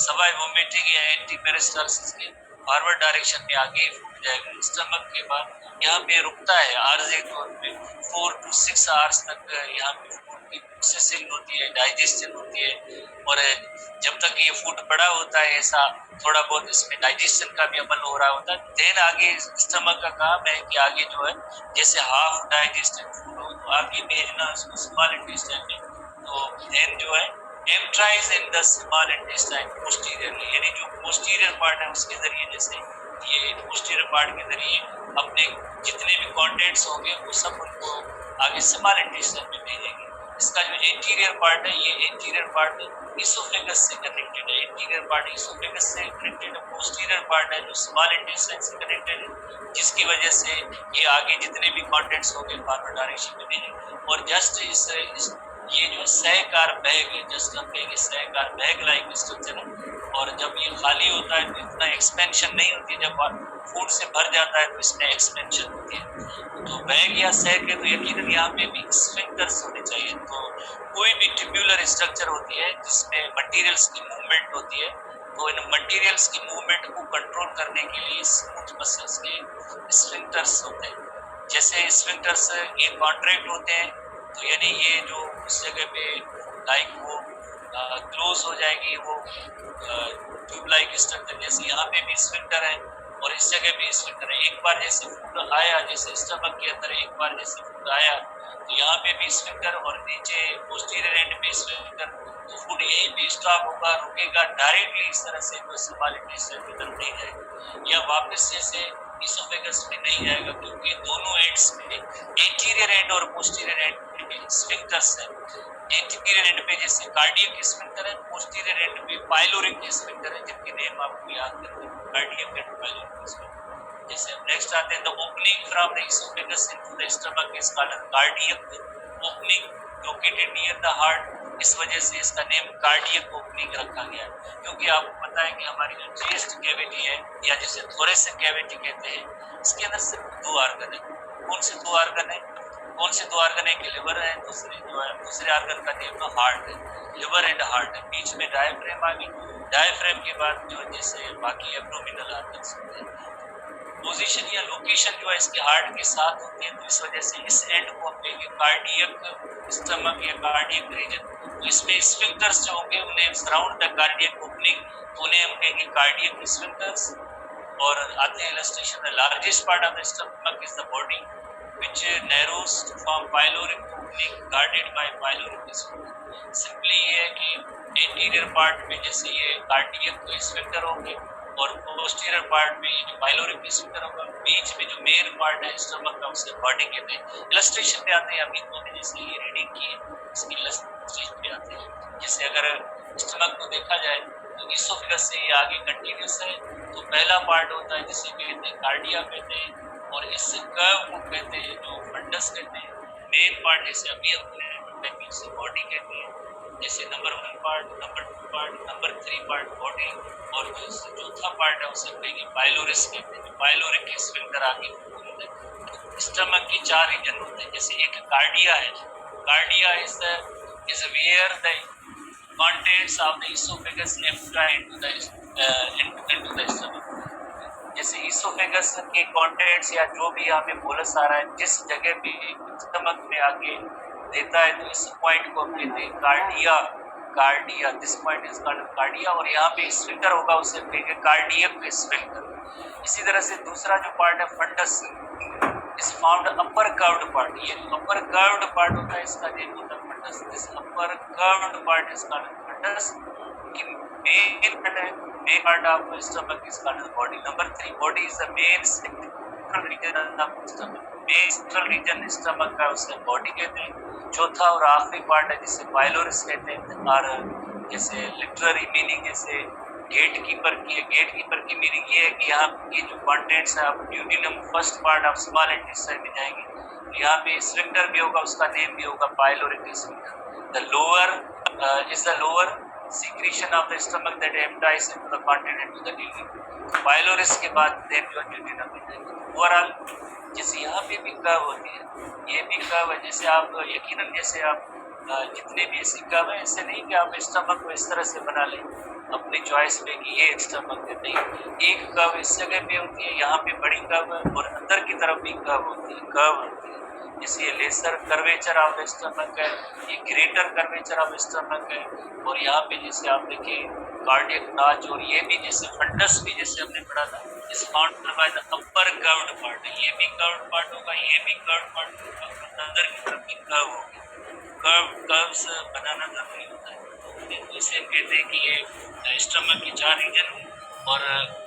सवाई वोमिटिंग या एंटी पेरिस्टाल्सिस के फॉरवर्ड डायरेक्शन में आगे फूड जाएगा। स्टमक के बाद यहाँ पे रुकता है आर्जी तौर पे 4 to 6 आवर्स तक यहाँ पे फूड की प्रोसेसिंग होती है, डाइजेशन होती है, और जब तक ये फूड पड़ा होता है ऐसा थोड़ा बहुत इसमें डाइजेशन का भी अमल हो रहा होता है। देन आगे स्टमक का काम है कि आगे जो है जैसे हाफ डाइजेस्टेड फूड हो तो आगे भेजना उसको स्मॉल इंटेस्टाइन में, तो देन जो है empties in the small intestine posteriorly, यानी जो पोस्टीरियर पार्ट है उसके जरिए, जैसे ये पोस्टीरियर पार्ट के जरिए अपने जितने भी कंटेंट्स होंगे वो सब उनको आगे स्मॉल इंटेस्टाइन में भेजेंगे। इसका जो इंटीरियर पार्ट है ये इंटीरियर पार्ट इसोफेगस से कनेक्टेड है, इंटीरियर पार्ट इसोफेगस से कनेक्टेड है, पोस्टीरियर पार्ट है जो स्मॉल इंटेस्टाइन से कनेक्टेड है, जिसकी वजह से ये आगे जितने भी कंटेंट्स होंगे फॉरवर्ड डायरेक्शन में भेजेंगे। और जस्ट इस ये जो सहकार बैग है, जस्ट हम कहेंगे सहकार बैग लाइक स्ट्रक्चर है, और जब ये खाली होता है तो इतना एक्सपेंशन नहीं होती, जब फूड से भर जाता है तो इसमें एक्सपेंशन होती है। तो बैग या सैक है तो यकीनन यहाँ पे भी स्फिंक्टर्स होने चाहिए। तो कोई भी ट्यूब्यूलर स्ट्रक्चर होती है जिसमें मटेरियल्स की मूवमेंट होती है, तो इन मटेरियल्स की मूवमेंट को कंट्रोल करने के लिए स्मूथ मसल्स के स्फिंक्टर्स होते हैं। जैसे स्फिंक्टर्स ये कॉन्ट्रैक्ट होते हैं तो यानी ये जो उस जगह पे लाइक वो क्लोज हो जाएगी, वो ट्यूब लाइक स्ट्रक्चर, जैसे यहाँ पे भी स्फिंक्टर है और इस जगह भी स्फिंक्टर है। एक बार जैसे फूड आया, जैसे स्टमक के अंदर एक बार जैसे फूड आया तो यहाँ पे भी स्फिंक्टर और नीचे पोस्टीरियर एंड पे स्फिंक्टर, तो फूड यहीं भी स्टॉप होगा, रुकेगा, डायरेक्टली इस तरह से कोई स्मॉल इंटेस्टाइन की तरफ नहीं जाएगा या वापस जैसे इसोफेगस में नहीं जाएगा, क्योंकि दोनों एंड्स में एंटीरियर एंड और पोस्टीरियर एंड स्फिंक्टर्स है। एंटीरियर एंड पे जैसे कार्डियक स्फिंक्टर है, पोस्टीरियर एंड पे पाइलोरिक स्फिंक्टर है, जिनके नेम आपको याद करते हैं, कार्डियक एंड पाइलोरिक स्फिंक्टर। जैसे नेक्स्ट आते हैं the opening from the oesophagus into the stomach is called cardiac opening located near the heart. इस वजह से इसका नेम कार्डियक ओपनिंग रखा गया है, क्योंकि आपको पता है कि हमारी जो चेस्ट कैविटी है या जिसे थोरेसिक कैविटी कहते हैं, इसके अंदर सिर्फ 2 आर्गन है। कौन से 2 आर्गन है? कौन से 2 आर्गन है? कि लिवर है, दूसरे जो है दूसरे आर्गन का नेम तो हार्ट है, लिवर एंड हार्ट है, बीच में डायफ्रेम आ गई, डायफ्रेम के बाद जो जैसे बाकी एब्डोमिनल आर्गन्स होते हैं। पोजीशन या लोकेशन जो है इसके हार्ट के साथ होती है, तो इस वजह से इस एंड को हम कहेंगे कार्डियक स्टमक या कार्डियक रीजन। तो इसमें स्फिंक्टर्स जो होंगे उन्हें सराउंड द कार्डियक ओपनिंग, तो उन्हें हम कहेंगे कार्डियक स्फिंक्टर्स। और आते हैं illustration, the largest part of the stomach is the body which narrows to form pyloric opening guarded by pyloric sphincter। Simply ये है कि एंटीरियर पार्ट में जैसे ये कार्डियक स्फिंक्टर होंगे और पोस्टीरियर पार्ट में ये पाइलोरिक स्फिंक्टर होगा, बीच में जो मेन पार्ट है स्टमक का उसे बॉडी कहते हैं। इलस्ट्रेशन पे आते हैं, अभी तो हमने जैसे ये रीडिंग की है इसकी इलस्ट्रेशन पे आते हैं। जैसे अगर स्टमक को देखा जाए तो इसोफेगस से ये आगे कंटिन्यूस है, तो पहला पार्ट होता है जिसे कहते हैं कार्डिया कहते हैं, और इस कर्व को कहते हैं जो फंडस कहते हैं। मेन पार्ट जैसे अभी हमने इसे बॉडी कहते हैं, जैसे number 1 part, number 2 part, number 3 part body, और जो चौथा पार्ट है उसे कहेंगे पाइलोरिस कहते हैं। पाइलोरिक स्फिंक्टर आगे होते हैं। स्टमक की 4 रीजन होते हैं, जैसे एक कार्डिया है, cardia is where the contents of the esophagus enter into the stomach। जैसे इसोफेगस के कंटेंट्स या जो भी यहाँ पे बोलस आ रहा है जिस जगह पे स्टमक में आके देता है, तो इस पॉइंट को हम कहते हैं cardia. Cardia, this point is called cardia, और यहाँ पे स्फिंक्टर होगा उसे कहेंगे कार्डियक स्फिंक्टर। इसी तरह से दूसरा जो पार्ट है fundus is found upper curved part. ये अपर कर्व्ड पार्ट होता है इसका नेम होता है fundus. This upper curved part is called fundus. कि मेन पार्ट है, main part of the stomach is called as body. Number 3, body is the main central region of the stomach. Main central region stomach का उसे body कहते हैं। चौथा और आखिरी part है जिसे पाइलोरिस कहते हैं। और जैसे लिटरेरी मीनिंग जैसे गेट कीपर की मीनिंग ये है कि यहाँ की जो कंटेंट्स है, आप ड्यूडिनम फर्स्ट पार्ट आप स्मॉल इंटेस्टाइन में जाएंगे तो यहाँ पे स्फिंक्टर भी होगा, उसका नेम भी होगा pyloric sphincter. The lower is the lower secretion of the stomach that empties into the content into the duodenum। पाइलोरिस के बाद देन जो ड्यूडिनम में जाएंगे। ओवरऑल जैसे यहाँ पे भी कर्व होती है, ये भी कर्व है। जैसे आप यकीनन जैसे आप जितने भी ऐसी कर्व है, ऐसे नहीं कि आप स्टमक को इस तरह से बना लें अपनी चॉइस पे कि ये स्टमक है, नहीं। एक कर्व इस जगह पे होती है, यहाँ पे बड़ी कर्व है और अंदर की तरफ भी कर्व होती है, कर्व होती है। जैसे ये lesser curvature of the stomach है, ये ग्रेटर कर्वेचर ऑफ स्टमक है। और यहाँ पे जैसे आप देखिए कार्डियक नॉच, और ये भी जैसे फंडस भी जैसे हमने पढ़ा था, इस counter by the upper curved part है, ये भी कर्व्ड पार्ट होगा, ये भी कर्व्ड पार्ट होगा, अंदर की तरफ भी कर्व होगी। कर्व्स बनाना जरूरी होता है, तो इसे कहते हैं कि ये स्टमक के 4 रीजन है। और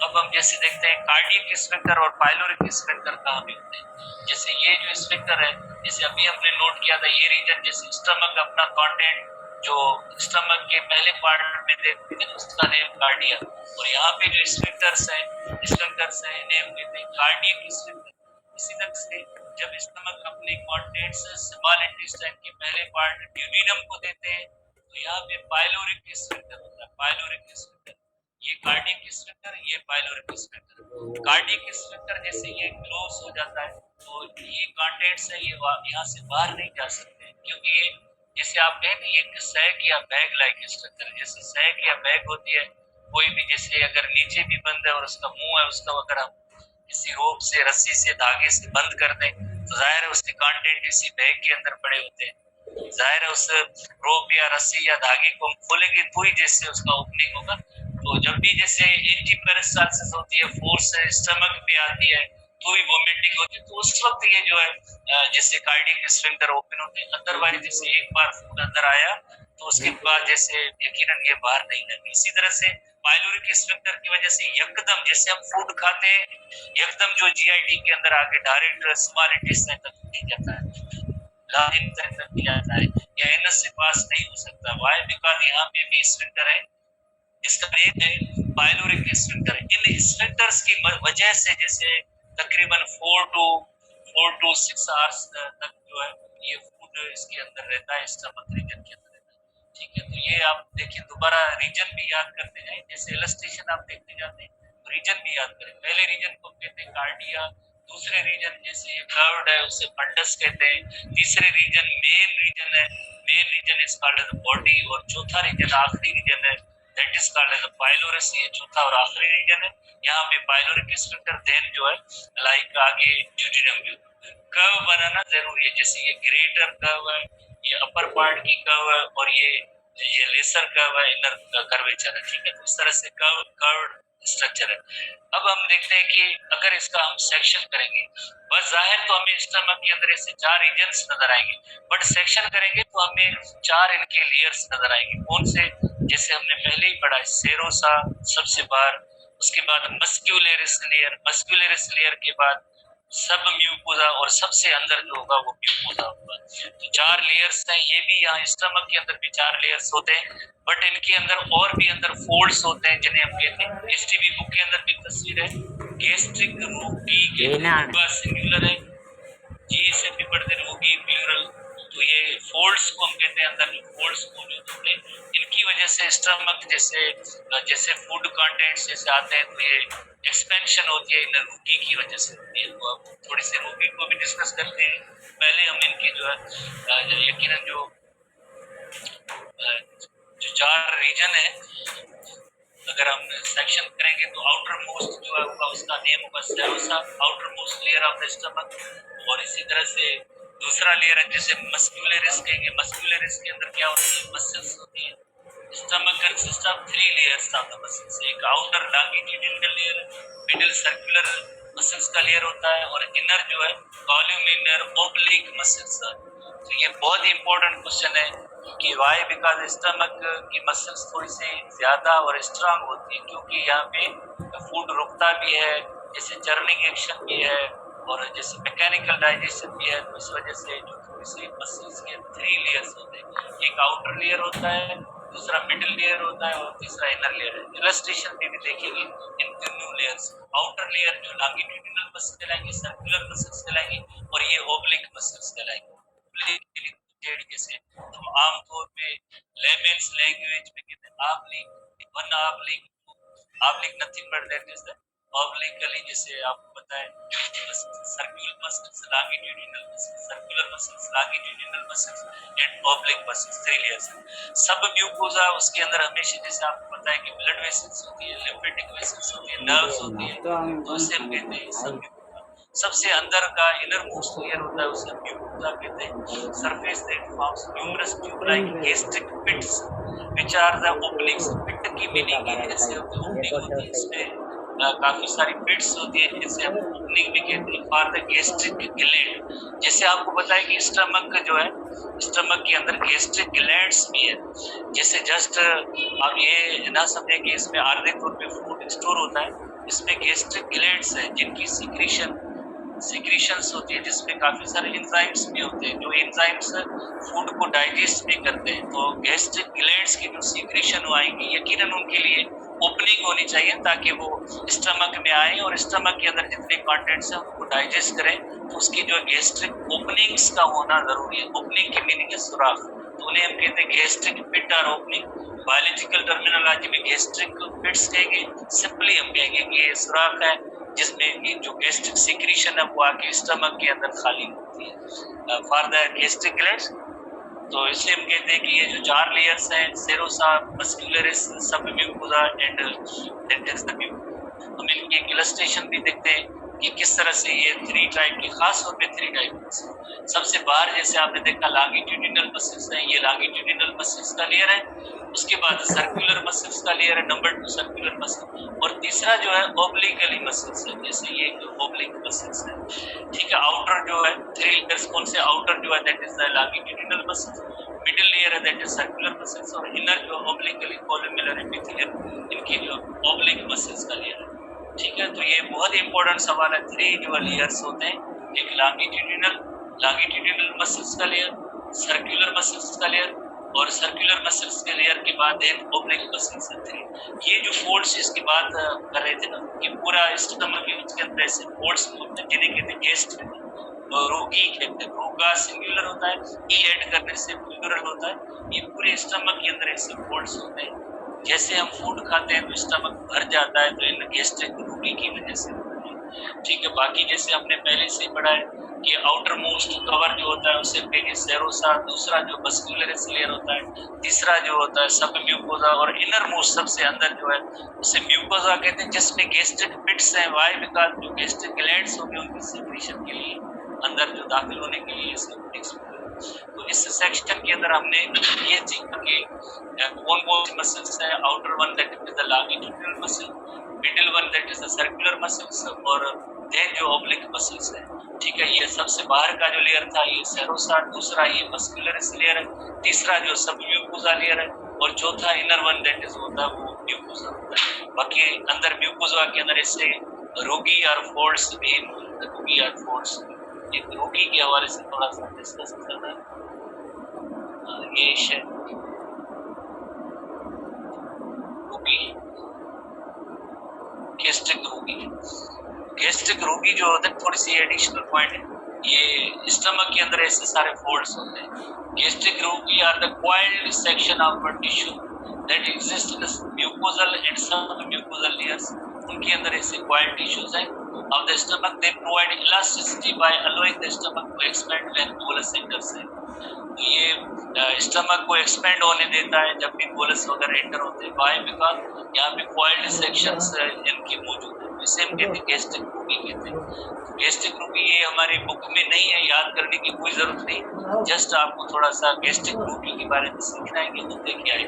अब हम जैसे देखते हैं कार्डियक स्फिंक्टर और पाइलोरिक स्फिंक्टर कहाँ पे होते हैं। जैसे ये जो स्फिंक्टर है, जैसे अभी हमने नोट किया था, ये रीजन जैसे स्टमक अपना कंटेंट जो स्टमक के पहले पार्ट में देखते हैं उसका नेम कार्डिया, और यहाँ पे जो स्फिंक्टर्स हैं नेम देते हैं कार्डियक स्फिंक्टर। इसी तरह से जब स्टमक अपने कंटेंट्स स्मॉल इंटेस्टाइन के पहले पार्ट ड्यूडिनम को देते हैं तो यहाँ पे पाइलोरिक स्फिंक्टर होता है, पाइलोरिक स्फिंक्टर। ये कार्डियक स्फिंक्टर, ये पाइलोरिक स्फिंक्टर। कार्डियक स्फिंक्टर जैसे ये क्लोज हो जाता है तो ये कंटेंट्स है, ये यहाँ से बाहर नहीं जा सकते, क्योंकि ये जैसे आप कहें ये सैक या बैग लाइक स्ट्रक्चर, जैसे सैक या बैग होती है कोई भी, जैसे अगर नीचे भी बंद है और उसका मुंह है, उसका अगर हम किसी रोप से, रस्सी से, धागे से बंद कर दें तो जाहिर है उसके कंटेंट इसी बैग के अंदर पड़े होते हैं। जाहिर है उस रोप या रस्सी या धागे को हम खोलेंगे तो ही जैसे उसका ओपनिंग होगा। तो जब भी जैसे एंटीपेरिस्टालसिस होती है, फोर्स स्टमक पे आती है तो भी वोमिटिंग होती है, तो उस वक्त ये जो है जैसे कार्डियक स्फिंक्टर ओपन होते हैं। अदरवाइज जैसे एक बार फूड अंदर आया तो उसके बाद जैसे यकीनन ये बाहर नहीं जाएगी। इसी तरह से पाइलोरिक स्फिंक्टर की वजह से यकदम जैसे हम फूड खाते हैं, यकदम जो जीआईटी के अंदर आके डायरेक्ट स्मॉल इंटेस्टाइन तक नहीं जाता है, लार्ज इंटेस्टाइन तक नहीं जाता है, या एनस से पास नहीं हो सकता। वाई बिकॉज यहाँ पे भी स्फिंक्टर है, इसका नेम है पाइलोरिक स्फिंक्टर। इन स्फिंक्टर्स की वजह से जैसे तकरीबन 4 to 6 आवर्स तक जो है ये फूड इसके अंदर रहता है, स्टमक रीजन के अंदर रहता है। ठीक है, तो ये आप देखिए दोबारा रीजन भी याद करते हैं, जैसे इलस्ट्रेशन आप देखते जाते हैं तो रीजन भी याद करें। पहले रीजन को कहते हैं कार्डिया, दूसरे रीजन जैसे कर्व्ड है उसे फंडस कहते हैं, तीसरे रीजन मेन रीजन है, main region is called as body, और चौथा रीजन आखिरी रीजन है that is called as pylorus, ये चौथा और आखिरी रीजन है। यहाँ पे पाइलोरिक स्फिंक्टर देन जो है लाइक आगे ड्यूडिनम भी। कर्व बनाना जरूरी है, जैसे ये ग्रेटर कर्व है, ये अपर पार्ट की कर्व है, और ये लेसर कर्व है, इनर कर्वेचर है। ठीक है, तो इस तरह से कर्व स्ट्रक्चर है। अब हम देखते हैं कि अगर इसका हम सेक्शन करेंगे, बस जाहिर तो हमें स्टमक के अंदर ऐसे 4 रीजन्स नजर आएंगे, बट सेक्शन करेंगे तो हमें 4 इनके लेयर्स नजर आएंगे। कौन से? जैसे हमने पहले ही पढ़ा सेरोसा सबसे बाहर, उसके बाद मस्क्यूलरिस लेयर, मस्क्यूलरिस लेयर के बाद सब म्यूकोसा, और सबसे अंदर जो होगा वो म्यूकोसा होगा। तो 4 लेयर्स हैं। ये भी यहाँ स्टमक के अंदर भी 4 लेयर्स होते हैं, बट इनके अंदर और भी अंदर फोल्ड्स होते हैं जिन्हें हम कहते हैं, एसटीबी बुक के अंदर भी तस्वीर है, गैस्ट्रिक रोगी के सिंगुलर है, जी से भी पढ़ते रोगी प्लूरल। तो ये फोल्ड्स को हम कहते हैं, अंदर जो फोल्ड्स मौजूद होते हैं, इनकी वजह से स्टमक जैसे फूड कंटेंट्स जैसे आते हैं तो ये एक्सपेंशन होती है इन रोगी की वजह से होती है। तो अब थोड़ी सी रोगी को भी डिस्कस करते हैं। पहले हम इनकी जो है यकीनन जो 4 रीजन है अगर हम सेक्शन करेंगे तो आउटर मोस्ट जो है होगा उसका नेम होगा serosa, outer most layer of the stomach. और इसी तरह से दूसरा लेयर है जैसे मस्क्यूलरिस कहेंगे, मस्क्यूलरिस के अंदर क्या होती है? मसल्स होती है। Stomach consist of 3 layers of the muscles, एक outer longitudinal layer, middle circular muscles का लेयर होता है, और इनर जो है कॉल्यूमिनर ओब्लिक मसल्स। तो ये बहुत ही इंपॉर्टेंट क्वेश्चन है कि वाई बिकॉज स्टमक की मसल्स थोड़ी सी ज्यादा और स्ट्रांग होती है, क्योंकि यहाँ पे फूड रुकता भी है, जैसे चर्निंग एक्शन भी है, और जैसे मैकेनिकल डाइजेशन भी है, तो इस वजह से जो थोड़ी सी मसल्स के 3 लेयर्स होते हैं, एक आउटर लेयर होता है, दूसरा मिडिल लेयर होता है और तीसरा इनर लेयर है। इलस्ट्रेशन में भी देखेंगे इन तीनों लेयर्स। आउटर लेयर जो लॉन्गिट्यूडिनल मसल्स कहलाएंगे, सर्कुलर मसल्स कहलाएंगे और ये ओब्लिक मसल्स कहलाएंगे। ओब्लिक जैसे हम आमतौर पे लेमेन्स लैंग्वेज में कहते हैं oblique, one oblique, oblique nothing but that is the obliquely, जैसे आपको पता है circular muscles, longitudinal muscles, circular muscles, longitudinal muscles and oblique muscles, 3 layers. सब म्यूकोसा उसके अंदर हमेशा, जैसे आपको पता है कि ब्लड वेसल्स होती है, लिम्फेटिक वेसल्स होती है, नर्व्स होती है, तो इसे हम कहते हैं सब म्यूकोसा। सबसे अंदर का इनर मोस्ट लेयर होता है उसे म्यूकोसा कहते हैं। Surface that forms numerous tube like gastric pits which are the obliques. Pit की मीनिंग ऐसे होती है, ओपनिंग होती है, इसमें काफी सारी पिट्स होती है, जिसे हम ओपनिंग भी कहते हैं फॉर द गैस्ट्रिक ग्लैंड। जैसे आपको पता है कि स्टमक जो है, स्टमक के अंदर गैस्ट्रिक ग्लैंड्स भी है। जैसे जस्ट आप ये ना समझे कि इसमें आर्धे तौर पे फूड स्टोर होता है, इसमें गैस्ट्रिक ग्लैंड्स है जिनकी सिक्रीशंस होती है, जिसमें काफी सारे एंजाइम्स भी होते हैं, जो एंजाइम्स फूड को डाइजेस्ट भी करते हैं। तो गैस्ट्रिक ग्लैंड्स की जो सिक्रीशन आएंगी, यकीनन उनके लिए ओपनिंग होनी चाहिए ताकि वो स्टमक में आए और स्टमक के अंदर जितने कंटेंट्स हैं उनको डाइजेस्ट करें। तो उसकी जो गैस्ट्रिक ओपनिंग्स का होना जरूरी है। ओपनिंग की मीनिंग है सुराख, तो उन्हें हम कहते हैं गैस्ट्रिक पिट और ओपनिंग। बायोलॉजिकल टर्मिनोलॉजी में गैस्ट्रिक पिट्स कहेंगे, सिंपली हम कहेंगे कि ये सुराख है जिसमें जो गैस्ट्रिक सिक्रीशन है वो आके स्टमक के अंदर खाली होती है फॉर द गैस्ट्रिक ग्लैंड्स। तो इसलिए हम कहते हैं कि ये जो 4 लेयर्स हैं, सेरोसा, मस्कुलरिस, सब mucosa and dentis the mucosa. हम इनकी एक इलस्ट्रेशन भी देखते हैं कि किस तरह से ये 3 टाइप के, खास तौर पे 3 टाइप। सबसे बाहर जैसे आपने देखा लॉन्गिट्यूडिनल मसल्स है, ये लॉन्गिट्यूडिनल मसल्स का लेयर है। उसके बाद सर्कुलर मसल्स का लेयर है, नंबर 2 सर्कुलर मसल, और तीसरा जो है ओब्लिकली मसल्स है, जैसे ये ओब्लिक मसल्स है। ठीक है, आउटर जो है 3 लेयर्स कौन से, आउटर जो है that is the longitudinal muscles, middle layer है दैट इज सर्कुलर मसल्स, और इनर जो ओब्लिकली कोलुमेलर एपिथेलियम, इनकी जो ओब्लिक मसल्स का लेयर है। ठीक है, तो ये बहुत इंपॉर्टेंट सवाल है। 3 जो लेयर्स होते हैं, एक लॉन्गिट्यूडिनल मसल्स का लेयर, सर्कुलर मसल्स का लेयर, और सर्कुलर मसल्स के लेयर के बाद एक ओब्लिक मसल्स है 3। ये जो फोल्ड्स इसकी बात कर रहे थे ना, कि पूरा स्टमक के अंदर ऐसे फोल्ड्स होते हैं जिन्हें कहते हैं गैस्ट्रिक, रोगी कहते हैं। रोगा सिंगुलर होता है, ई ऐड करने से प्लूरल होता है। ये पूरे स्टमक के अंदर ऐसे फोल्ड्स होते हैं। जैसे हम फूड खाते हैं तो स्टमक भर जाता है, तो इन गैस्ट्रिक रोगी की वजह से होता है। ठीक है, बाकी जैसे हमने पहले से पढ़ा है कि आउटर मोस्ट कवर जो होता है उसे कहेंगे सेरोसा, दूसरा जो मस्कुलरिस लेयर होता है, तीसरा जो होता है सब म्यूकोसा, और इनर मोस्ट सबसे अंदर जो है उसे म्यूकोसा कहते हैं, जिसमें गैस्ट्रिक पिट्स हैं। वाई बिकॉज जो गैस्ट्रिक ग्लैंड्स होंगे उनकी सिक्रीशन के लिए, अंदर जो दाखिल होने के लिए तो इस सेक्शन के अंदर हमने ये सीखा कि कौन सी मसल्स है। Outer one that is the longitudinal muscle, middle one that is the circular muscles, और देन जो ऑब्लिक मसल्स है। ठीक है, ये सबसे बाहर का जो लेयर था ये सेरोसा, दूसरा ये मस्कुलरिस लेयर है, तीसरा जो सब म्यूकोसा लेयर है, और चौथा इनर वन दैट इज होता है वो म्यूकोसा होता है। बाकी अंदर म्यूकोसा के अंदर ऐसे रोगी और फोल्ड्स भी, रोगी और फोल्ड्स, एक रोगी के हवाले से थोड़ा सा डिस्कस करना है। ये रोगी, गैस्ट्रिक रोगी जो होता है, थोड़ी सी एडिशनल पॉइंट है, ये स्टमक के अंदर ऐसे सारे फोल्ड्स होते हैं। Gastric rugae are the coiled section of tissue that exist in mucosal and sub mucosal layers. उनके अंदर ऐसे कॉइल्ड टिश्यूज हैं of the stomach. They provide elasticity by allowing the stomach to expand when bolus enters है। तो ये stomach को expand होने देता है जब भी बोलस वगैरह एंटर होते हैं। वाई बिकॉज यहाँ पे कॉइल्ड सेक्शंस इनकी मौजूद है, इसे हम कहते हैं गैस्ट्रिक रोगी कहते हैं। गैस्ट्रिक रोगी ये हमारी बुक में नहीं है, याद करने की कोई जरूरत नहीं, जस्ट आपको थोड़ा सा गैस्ट्रिक रोगी के बारे में सीखना है कि होते क्या है।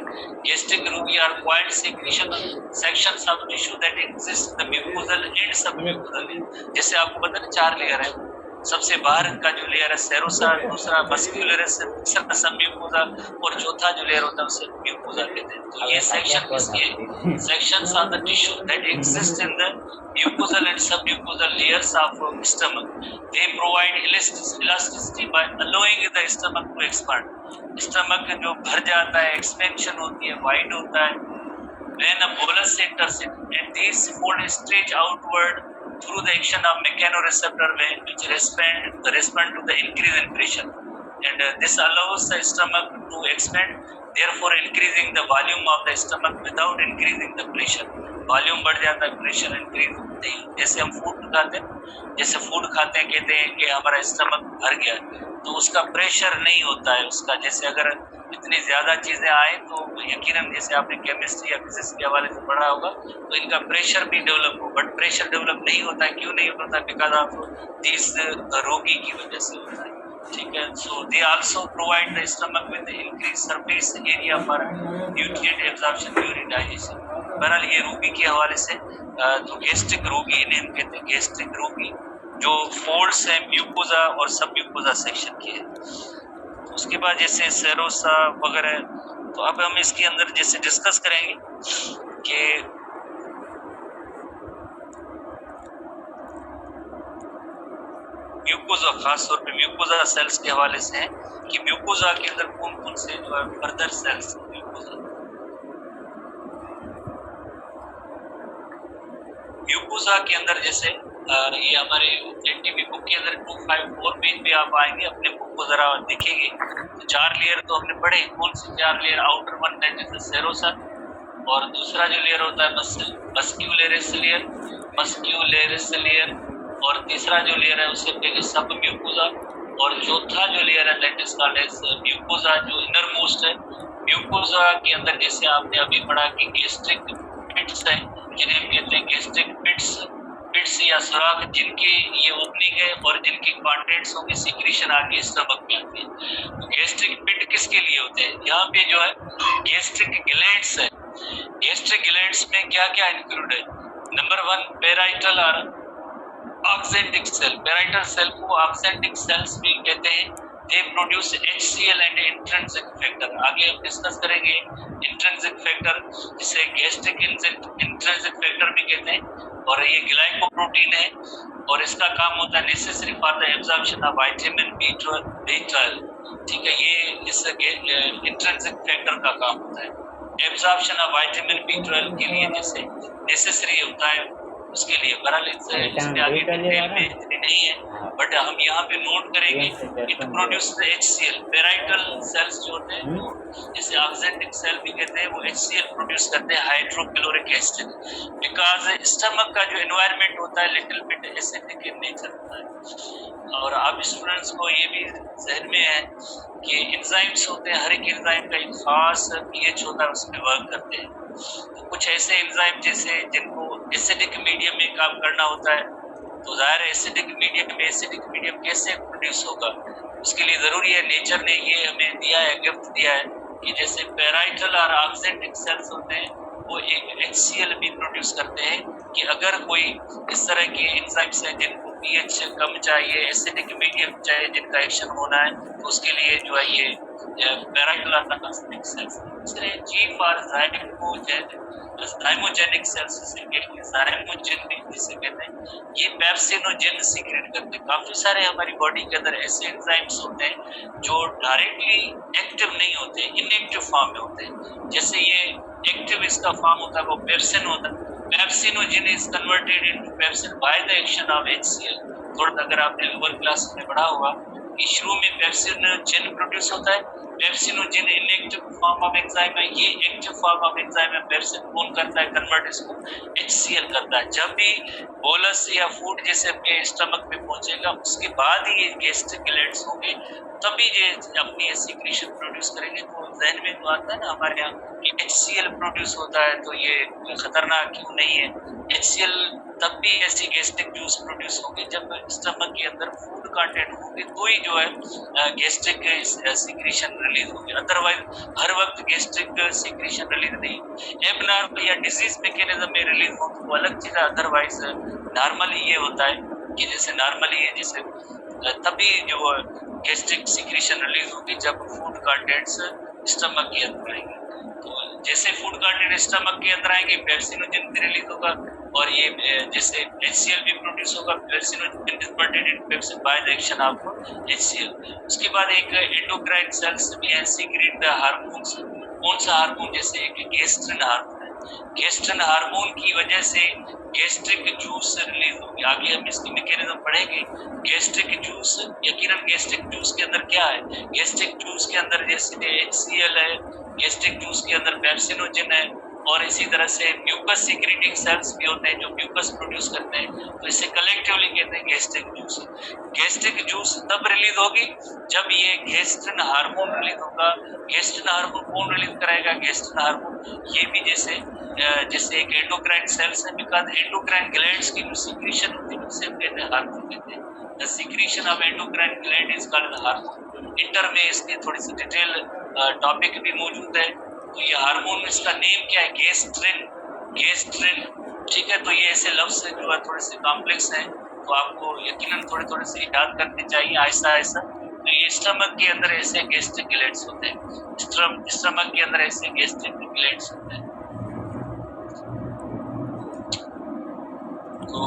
Gastric rugae are coiled secretion sections of tissue that exist the mucosal and sub mucosal. जैसे आपको पता है 4 लेयर है, सबसे बाहर का जो लेयर है सेरोसा, दूसरा मस्क्यूलरिस, तीसरा सबम्यूकोसा और चौथा जो लेयर होता है उसे म्यूकोसा कहते हैं। तो ये सेक्शन किसके sections are the tissue that exist in the mucosal and submucosal layers of stomach. They provide elasticity by allowing the stomach to expand. Stomach जो भर जाता है, एक्सपेंशन होती है, वाइड होता है when a bolus enters it, and these fold stretch outward through the action of mechanoreceptor which respond to the increase in pressure, and this allows the stomach to expand, therefore increasing the volume of the stomach without increasing the pressure. Volume बढ़ जाता है, pressure increase नहीं। जैसे हम food खाते हैं, जैसे food खाते हैं कहते हैं कि हमारा स्टमक भर गया, तो उसका प्रेशर नहीं होता है उसका। जैसे अगर इतनी ज्यादा चीजें आए तो यकीनन जैसे आपने केमिस्ट्री या फिजिक्स के हवाले से पढ़ा होगा तो इनका प्रेशर भी डेवलप हो, बट प्रेशर डेवलप नहीं होता है। क्यों नहीं होता? बिकॉज ऑफ दिस रोगी की वजह से होता है। ठीक है, so they also provide the stomach with increase surface area for nutrient absorption during digestion. बहरहाल ये रोगी के हवाले से तो गैस्ट्रिक रोगी इन्हें हम कहते हैं, गैस्ट्रिक रोगी जो फोल्ड्स है म्यूकोसा और सब म्यूकोसा सेक्शन के है। उसके बाद जैसे सेरोसा वगैरह, तो अब हम इसके अंदर जैसे डिस्कस करेंगे कि म्यूकोसा, खास तौर पे म्यूकोसा सेल्स के हवाले से है कि म्यूकोसा के अंदर कौन कौन से जो है फर्दर सेल्स म्यूकोसा के अंदर जैसे ये हमारे एनटीपी बुक के अंदर 254 पेज पे आप आएंगे, अपने बुक को जरा देखेंगे तो 4 लेयर तो हमने पढ़े। कौन से 4 layer? Outer one that is the serosa, और दूसरा जो लेयर होता है मस्क्यूलरिस लेयर, और तीसरा जो लेयर है उसे कहेंगे सब म्यूकोसा, और चौथा जो लेयर है that is called as mucosa जो इनर मोस्ट है। म्यूकोसा के अंदर जैसे आपने अभी पढ़ा कि गैस्ट्रिक पिट्स है, जिन्हें हम कहते हैं गैस्ट्रिक पिट्स या सुराख, जिनकी ये ओपनिंग है और जिनकी कंटेंट्स होंगे सीक्रेशन आके स्टमक में आती है। तो गैस्ट्रिक पिट किसके लिए होते हैं? यहाँ पे जो है गैस्ट्रिक ग्लैंड्स है। गैस्ट्रिक ग्लैंड्स में क्या क्या इंक्लूड है? नंबर 1 पेराइटल और ऑक्सेंटिक सेल। पेराइटल सेल को ऑक्सेंटिक सेल्स भी कहते हैं। They produce HCl and intrinsic factor. आगे हम डिस्कस करेंगे इंट्रिंसिक फैक्टर, जिसे गैस्ट्रिक इंट्रिंसिक फैक्टर भी कहते हैं, और ये ग्लाइकोप्रोटीन है और इसका काम होता है necessary for the absorption of vitamin B12। ठीक है, ये इस इंट्रिंसिक फैक्टर का काम होता है। एब्जॉर्प्शन ऑफ विटामिन B12 के लिए जैसे नेसेसरी होता है उसके लिए। बहरहाल इसमें आगे डिटेल में इतनी नहीं है, बट हम यहाँ पे नोट करेंगे it produce HCl। Parietal cells जो होते हैं वो जिसे ऑक्सेंटिक सेल भी कहते हैं, वो HCl प्रोड्यूस करते हैं, हाइड्रोक्लोरिक एसिड, बिकॉज स्टमक का जो एनवायरनमेंट होता है little bit acidic in nature होता है। और आप स्टूडेंट्स को ये भी जहन में है कि एंजाइम्स होते हैं, हर एक एंजाइम का एक खास pH होता है, उसमें वर्क करते हैं। तो कुछ ऐसे एंजाइम जैसे जिनको एसिडिक मीडियम में काम करना होता है, तो जाहिर है एसिडिक मीडियम कैसे प्रोड्यूस होगा, उसके लिए जरूरी है, नेचर ने ये हमें दिया है, गिफ्ट दिया है कि जैसे पेराइटल और ऑक्सेंटिक सेल्स होते हैं वो एक HCl भी प्रोड्यूस करते हैं कि अगर कोई इस तरह के एंजाइम्स हैं जिनको pH कम चाहिए, एसिडिक मीडियम चाहिए, जिनका एक्शन होना है, तो उसके लिए जो है ये पेराइटल और ऑक्सेंटिक सेल्स। दूसरे G फॉर ज़ाइमोजेनिक सेल्स जिसे कहते हैं, ये पेप्सिनोजेन सीक्रेट करते हैं। काफी सारे हमारी बॉडी के अंदर ऐसे एंजाइम्स होते हैं जो डायरेक्टली एक्टिव नहीं होते, इनएक्टिव फॉर्म में होते हैं। जैसे ये एक्टिव इसका फॉर्म होता है वो पेप्सिन होता है। Pepsinogen is converted into pepsin by the action of HCl। थोड़ा अगर आपने लोअर क्लास में पढ़ा होगा कि शुरू में पेप्सिनोजेन प्रोड्यूस होता है। Pepsinogen inactive form of enzyme है, ये एक्टिव फॉर्म ऑफ एंजाइम है। पेप्सिन कौन करता है? कन्वर्ट इसको HCl करता है। जब भी बोलस या फूड जैसे आपके स्टमक में पहुंचेगा उसके बाद ही ये गैस्ट्रिक ग्लैंड्स होंगे, तभी ये अपनी सीक्रेशन प्रोड्यूस करेंगे। तो जहन में तो आता है ना हमारे यहाँ कि HCl प्रोड्यूस होता है, तो ये खतरनाक क्यों नहीं है? HCl तब भी ऐसी गैस्ट्रिक जूस प्रोड्यूस होंगे जब स्टमक के अंदर फूड कंटेंट होंगे, तो ही जो है गैस्ट्रिक सीक्रेशन रिलीज होगी, अदरवाइज हर वक्त गैस्ट्रिक सीक्रेशन रिलीज नहीं। एबनॉर्मल या डिजीज मैकेनिज्म में रिलीज हो तो अलग चीज है, अदरवाइज नॉर्मली ये होता है कि जैसे नॉर्मली है, जैसे तभी जो गैस्ट्रिक सिक्रीशन रिलीज होगी जब फूड कंटेंट्स स्टमक के अंदर आएंगे। तो जैसे फूड कंटेंट स्टमक के अंदर आएंगे पेप्सिनोजन भी रिलीज होगा और ये जैसे HCl भी प्रोड्यूस होगा। Pepsinogen is content in pepsin by the action of HCl। उसके बाद एक एंडोक्राइन सेल्स भी है सीक्रेट द हार्मोन्स। कौन सा हार्मोन? जैसे एक गेस्ट्रिन हार्मोन है। गेस्ट्रिन हार्मोन की वजह से गैस्ट्रिक जूस रिलीज होगी। आगे हम इसकी मैकेनिज्म पढ़ेंगे। गैस्ट्रिक जूस, यकीनन गैस्ट्रिक जूस के अंदर क्या है? गैस्ट्रिक जूस के अंदर जैसे HCl है, गैस्ट्रिक जूस के अंदर पेप्सिनोजन है और इसी तरह से म्यूकस सीक्रेटिंग सेल्स भी होते हैं जो म्यूकस प्रोड्यूस करते हैं। तो इसे कलेक्टिवली कहते हैं गैस्ट्रिक जूस। गैस्ट्रिक जूस तब रिलीज होगी जब ये गैस्ट्रिन हार्मोन रिलीज होगा। गैस्ट्रिन हार्मोन कौन रिलीज कराएगा? गैस्ट्रिन हार्मोन ये भी जैसे एक एंडोक्राइन सेल्स है, बिकॉज एंडोक्राइन ग्लैंड्स की जो सीक्रेशन होती है उसे हम कहते हैं हार्मोन कहते हैं। The secretion of endocrine gland is called hormone. Inter में इसकी थोड़ी सी डिटेल टॉपिक भी मौजूद है। तो ये हार्मोन, इसका नेम क्या है? गेस्ट्रिन। गेस्ट्रिन, ठीक है। तो ये ऐसे लफ्ज जो है थोड़े से कॉम्प्लेक्स हैं, तो आपको यकीनन थोड़े से याद करने चाहिए आहिस्ता आहिस्ता। तो ये स्टमक के अंदर ऐसे गैस्ट्रिक ग्लैंड्स होते हैं। स्टमक के अंदर ऐसे गैस्ट्रिक ग्लैंड्स होते हैं। तो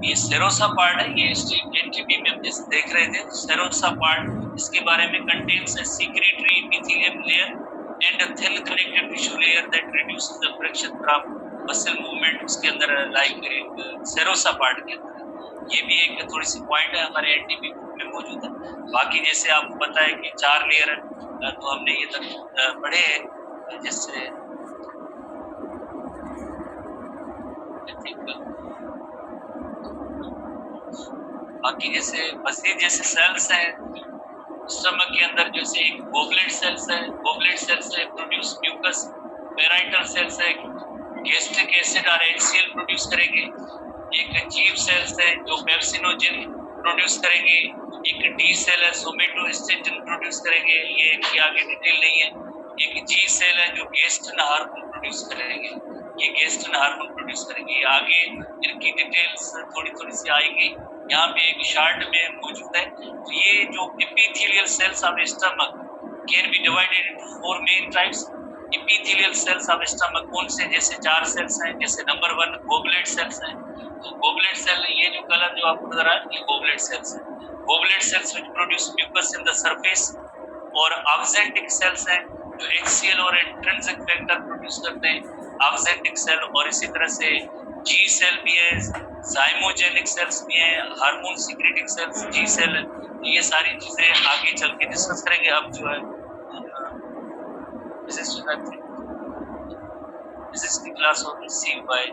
ये सेरोसा पार्ट है, ये एनटीपी में हम जैसे देख रहे थे। सेरोसा पार्ट, इसके बारे में contains a secretory epithelium layer and a thin connective tissue layer that reduces the friction from muscle movement। उसके अंदर लाइक सेरोसा पार्ट के अंदर ये भी एक थोड़ी सी पॉइंट है हमारे एनटीपी में मौजूद है। बाकी जैसे आपको पता है कि 4 लेयर है, तो हमने ये तक पढ़े हैं। जैसे बाकी जैसे मस्जिद जैसे सेल्स हैं स्टमक के अंदर, जैसे एक गोबलेट सेल्स है, गोबलेट सेल्स है प्रोड्यूस म्यूकस। पैराइटल सेल्स है गैस्ट्रिक एसिड और HCl प्रोड्यूस करेंगे। एक जीव सेल्स है जो पेप्सिनोजन प्रोड्यूस करेंगे। एक डी सेल है सोमेटोस्टेटिन प्रोड्यूस करेंगे, ये की आगे डिटेल नहीं है। एक जी सेल है जो गेस्ट्रिन हार्मोन प्रोड्यूस करेंगे, ये गेस्ट्रिन हार्मोन प्रोड्यूस करेंगे। आगे इनकी डिटेल्स थोड़ी सी आएगी, यहाँ पे एक शार्ट में मौजूद है। तो ये जो epithelial cells of stomach can be divided into 4 main types. Epithelial cells of stomach कौन से? जैसे 4 सेल्स हैं। जैसे नंबर 1 गोबलेट सेल्स हैं। तो गोबलेट सेल, ये जो कलर जो आपको नजर आ रहा है ये गोबलेट सेल्स है। Goblet cells which produce mucus in the surface. और ऑक्जेंटिक सेल्स हैं जो HCl और इंट्रिंसिक फैक्टर प्रोड्यूस करते हैं, ऑक्जेंटिक सेल। और इसी तरह से जी सेल भी है, जाइमोजेनिक सेल्स भी हैं, हार्मोन सीक्रेटिंग सेल्स, जी सेल। ये सारी चीजें आगे चल के डिस्कस करेंगे। अब जो है फिजिक्स की क्लास होगी सी बाय